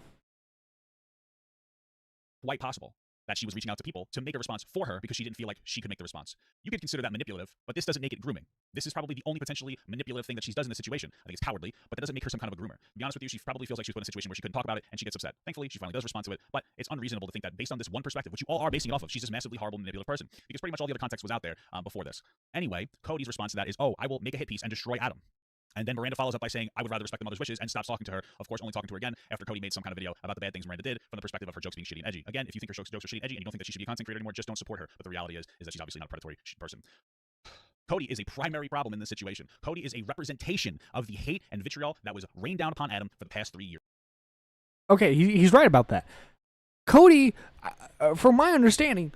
quite possible that she was reaching out to people to make a response for her because she didn't feel like she could make the response. You could consider that manipulative, but this doesn't make it grooming. This is probably the only potentially manipulative thing that she does in this situation. I think it's cowardly, but that doesn't make her some kind of a groomer. To be honest with you, she probably feels like she was put in a situation where she couldn't talk about it, and she gets upset. Thankfully, she finally does respond to it, but it's unreasonable to think that based on this one perspective, which you all are basing it off of, she's this massively horrible, manipulative person, because pretty much all the other context was out there before this. Anyway, Cody's response to that is, oh, I will make a hit piece and destroy Adam. And then Miranda follows up by saying, I would rather respect the mother's wishes, and stops talking to her, of course only talking to her again after Cody made some kind of video about the bad things Miranda did from the perspective of her jokes being shitty and edgy. Again, if you think her jokes are shitty and edgy and you don't think that she should be a content creator anymore, just don't support her. But the reality is that she's obviously not a predatory person. Cody is a primary problem in this situation. Cody is a representation of the hate and vitriol that was rained down upon Adam for the past 3 years. Okay, he's right about that. Cody, from my understanding,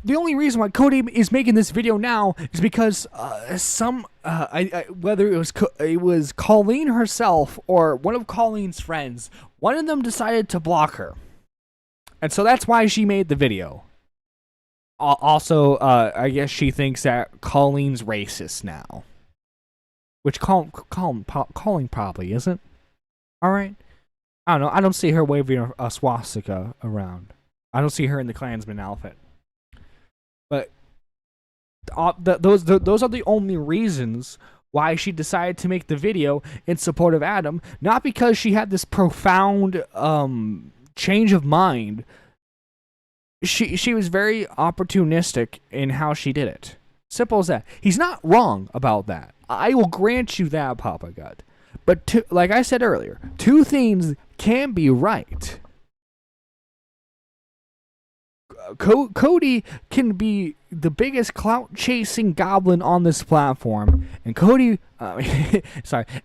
the only reason why Cody is making this video now is because whether it was Colleen herself or one of Colleen's friends, one of them decided to block her, and so that's why she made the video. Also, I guess she thinks that Colleen's racist now, which Colleen probably isn't. All right, I don't know. I don't see her waving a swastika around. I don't see her in the Klansman outfit. But those are the only reasons why she decided to make the video in support of Adam, not because she had this profound change of mind. She was very opportunistic in how she did it. Simple as that. He's not wrong about that. I will grant you that, Papa God. But like I said earlier, two things can be right. Cody can be the biggest clout-chasing goblin on this platform, and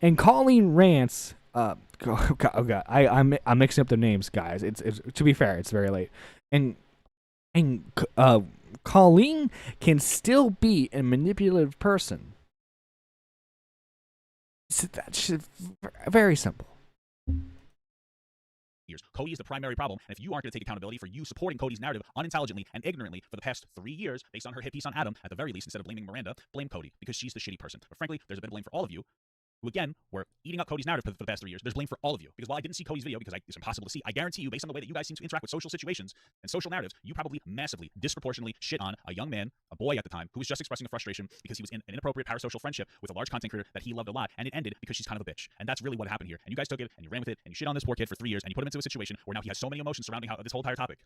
and Colleen Rance. Oh God, I'm mixing up their names, guys. It's to be fair, it's very late, and Colleen can still be a manipulative person. So that's very simple. Years. Cody is the primary problem, and if you aren't going to take accountability for you supporting Cody's narrative unintelligently and ignorantly for the past 3 years based on her hit piece on Adam, at the very least, instead of blaming Miranda, blame Cody, because she's the shitty person. But frankly, there's a bit of blame for all of you, who again were eating up Cody's narrative for the past 3 years. There's blame for all of you, because while I didn't see Cody's video, because it's impossible to see, I guarantee you, based on the way that you guys seem to interact with social situations and social narratives, you probably massively, disproportionately shit on a young man, a boy at the time, who was just expressing a frustration because he was in an inappropriate parasocial friendship with a large content creator that he loved a lot, and it ended because she's kind of a bitch. And that's really what happened here. And you guys took it, and you ran with it, and you shit on this poor kid for 3 years, and you put him into a situation where now he has so many emotions surrounding this whole entire topic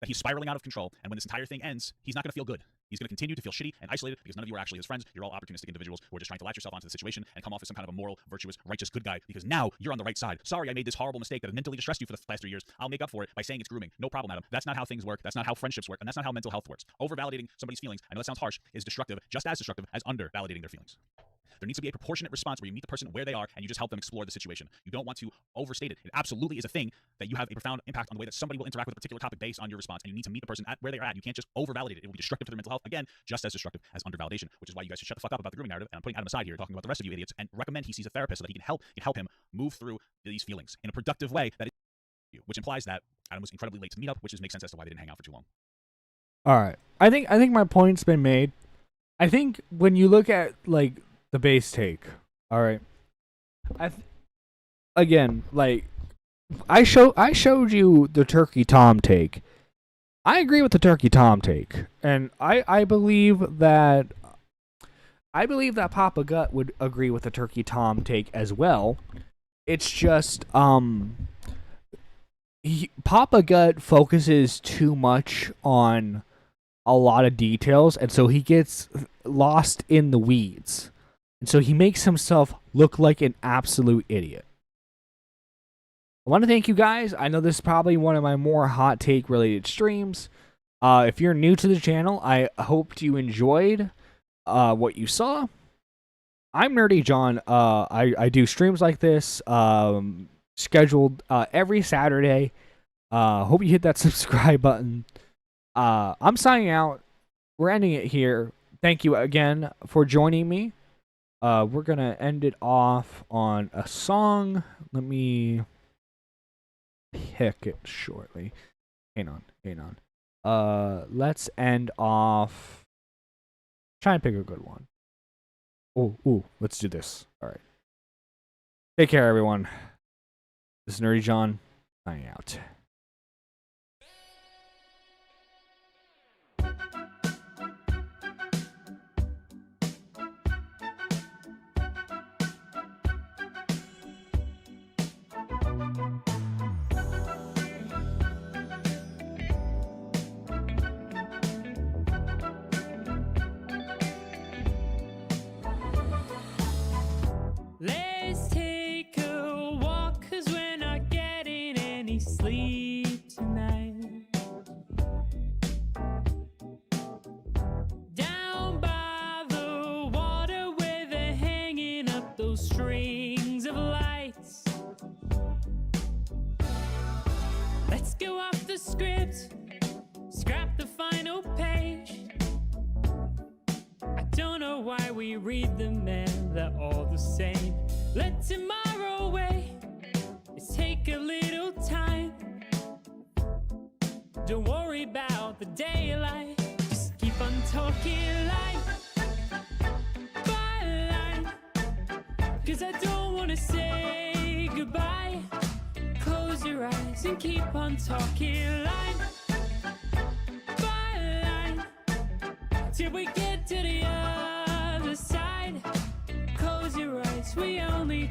that he's spiraling out of control, and when this entire thing ends, he's not going to feel good. He's going to continue to feel shitty and isolated because none of you are actually his friends. You're all opportunistic individuals who are just trying to latch yourself onto the situation and come off as some kind of a moral, virtuous, righteous good guy because now you're on the right side. Sorry, I made this horrible mistake that has mentally distressed you for the last 3 years. I'll make up for it by saying it's grooming. No problem, Adam. That's not how things work. That's not how friendships work, and that's not how mental health works. Over-validating somebody's feelings, I know that sounds harsh, is destructive, just as destructive as under-validating their feelings. There needs to be a proportionate response where you meet the person where they are and you just help them explore the situation. You don't want to overstate it. It absolutely is a thing that you have a profound impact on the way that somebody will interact with a particular topic based on your response, and you need to meet the person at where they're at. You can't just over-validate it. It will be destructive to their mental health. Again, just as destructive as under-validation, which is why you guys should shut the fuck up about the grooming narrative. And I'm putting Adam aside here, talking about the rest of you idiots, and recommend he sees a therapist so that he can help him move through these feelings in a productive way that is, which implies that Adam was incredibly late to meet up, which makes sense as to why they didn't hang out for too long. All right, I think my point's been made. I think when you look at like the base take, all right, again, like I showed you the Turkey Tom take. I agree with the Turkey Tom take, and I believe that Papa Gut would agree with the Turkey Tom take as well. It's just Papa Gut focuses too much on a lot of details, and so he gets lost in the weeds. And so he makes himself look like an absolute idiot. I want to thank you guys. I know this is probably one of my more hot take related streams. If you're new to the channel, I hope you enjoyed what you saw. I'm Nerdy John. I do streams like this, scheduled every Saturday. Hope you hit that subscribe button. I'm signing out. We're ending it here. Thank you again for joining me. We're gonna end it off on a song. Let me pick it shortly. Hang on. Let's end off. Try and pick a good one. Ooh, let's do this. All right. Take care, everyone. This is Nerdy John, signing out. Let's take a walk, 'cause we're not getting any sleep tonight. Down by the water where they're hanging up those strings of lights. Let's go off the script, scrap the final page. I don't know why we read them, man, they're all the same. Let tomorrow wait, let's take a little time. Don't worry about the daylight, just keep on talking line by line. 'Cause I don't wanna say goodbye. Close your eyes and keep on talking line by line till we get to the other side.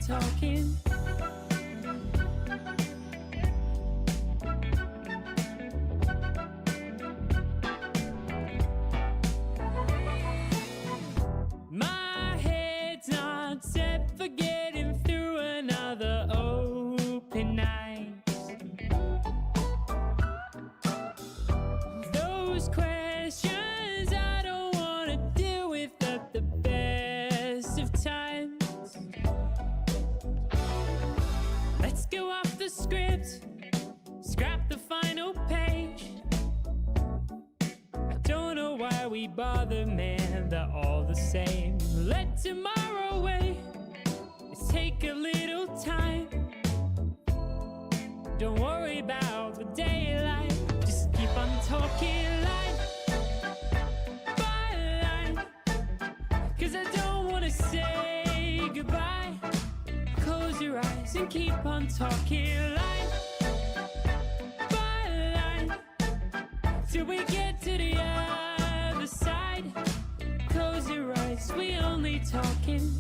talking. My head's not set for getting through another open night. Those questions I don't want to deal with at the best of times. Let's go off the script, scrap the final page. I don't know why we bother, man, they're all the same. Let tomorrow wait, let's take a little time. Don't worry about the daylight, just keep on talking line by line. Cause I don't wanna say goodbye. Close your eyes and keep on talking line by line. Till we get to the other side. Close your eyes, we only talking.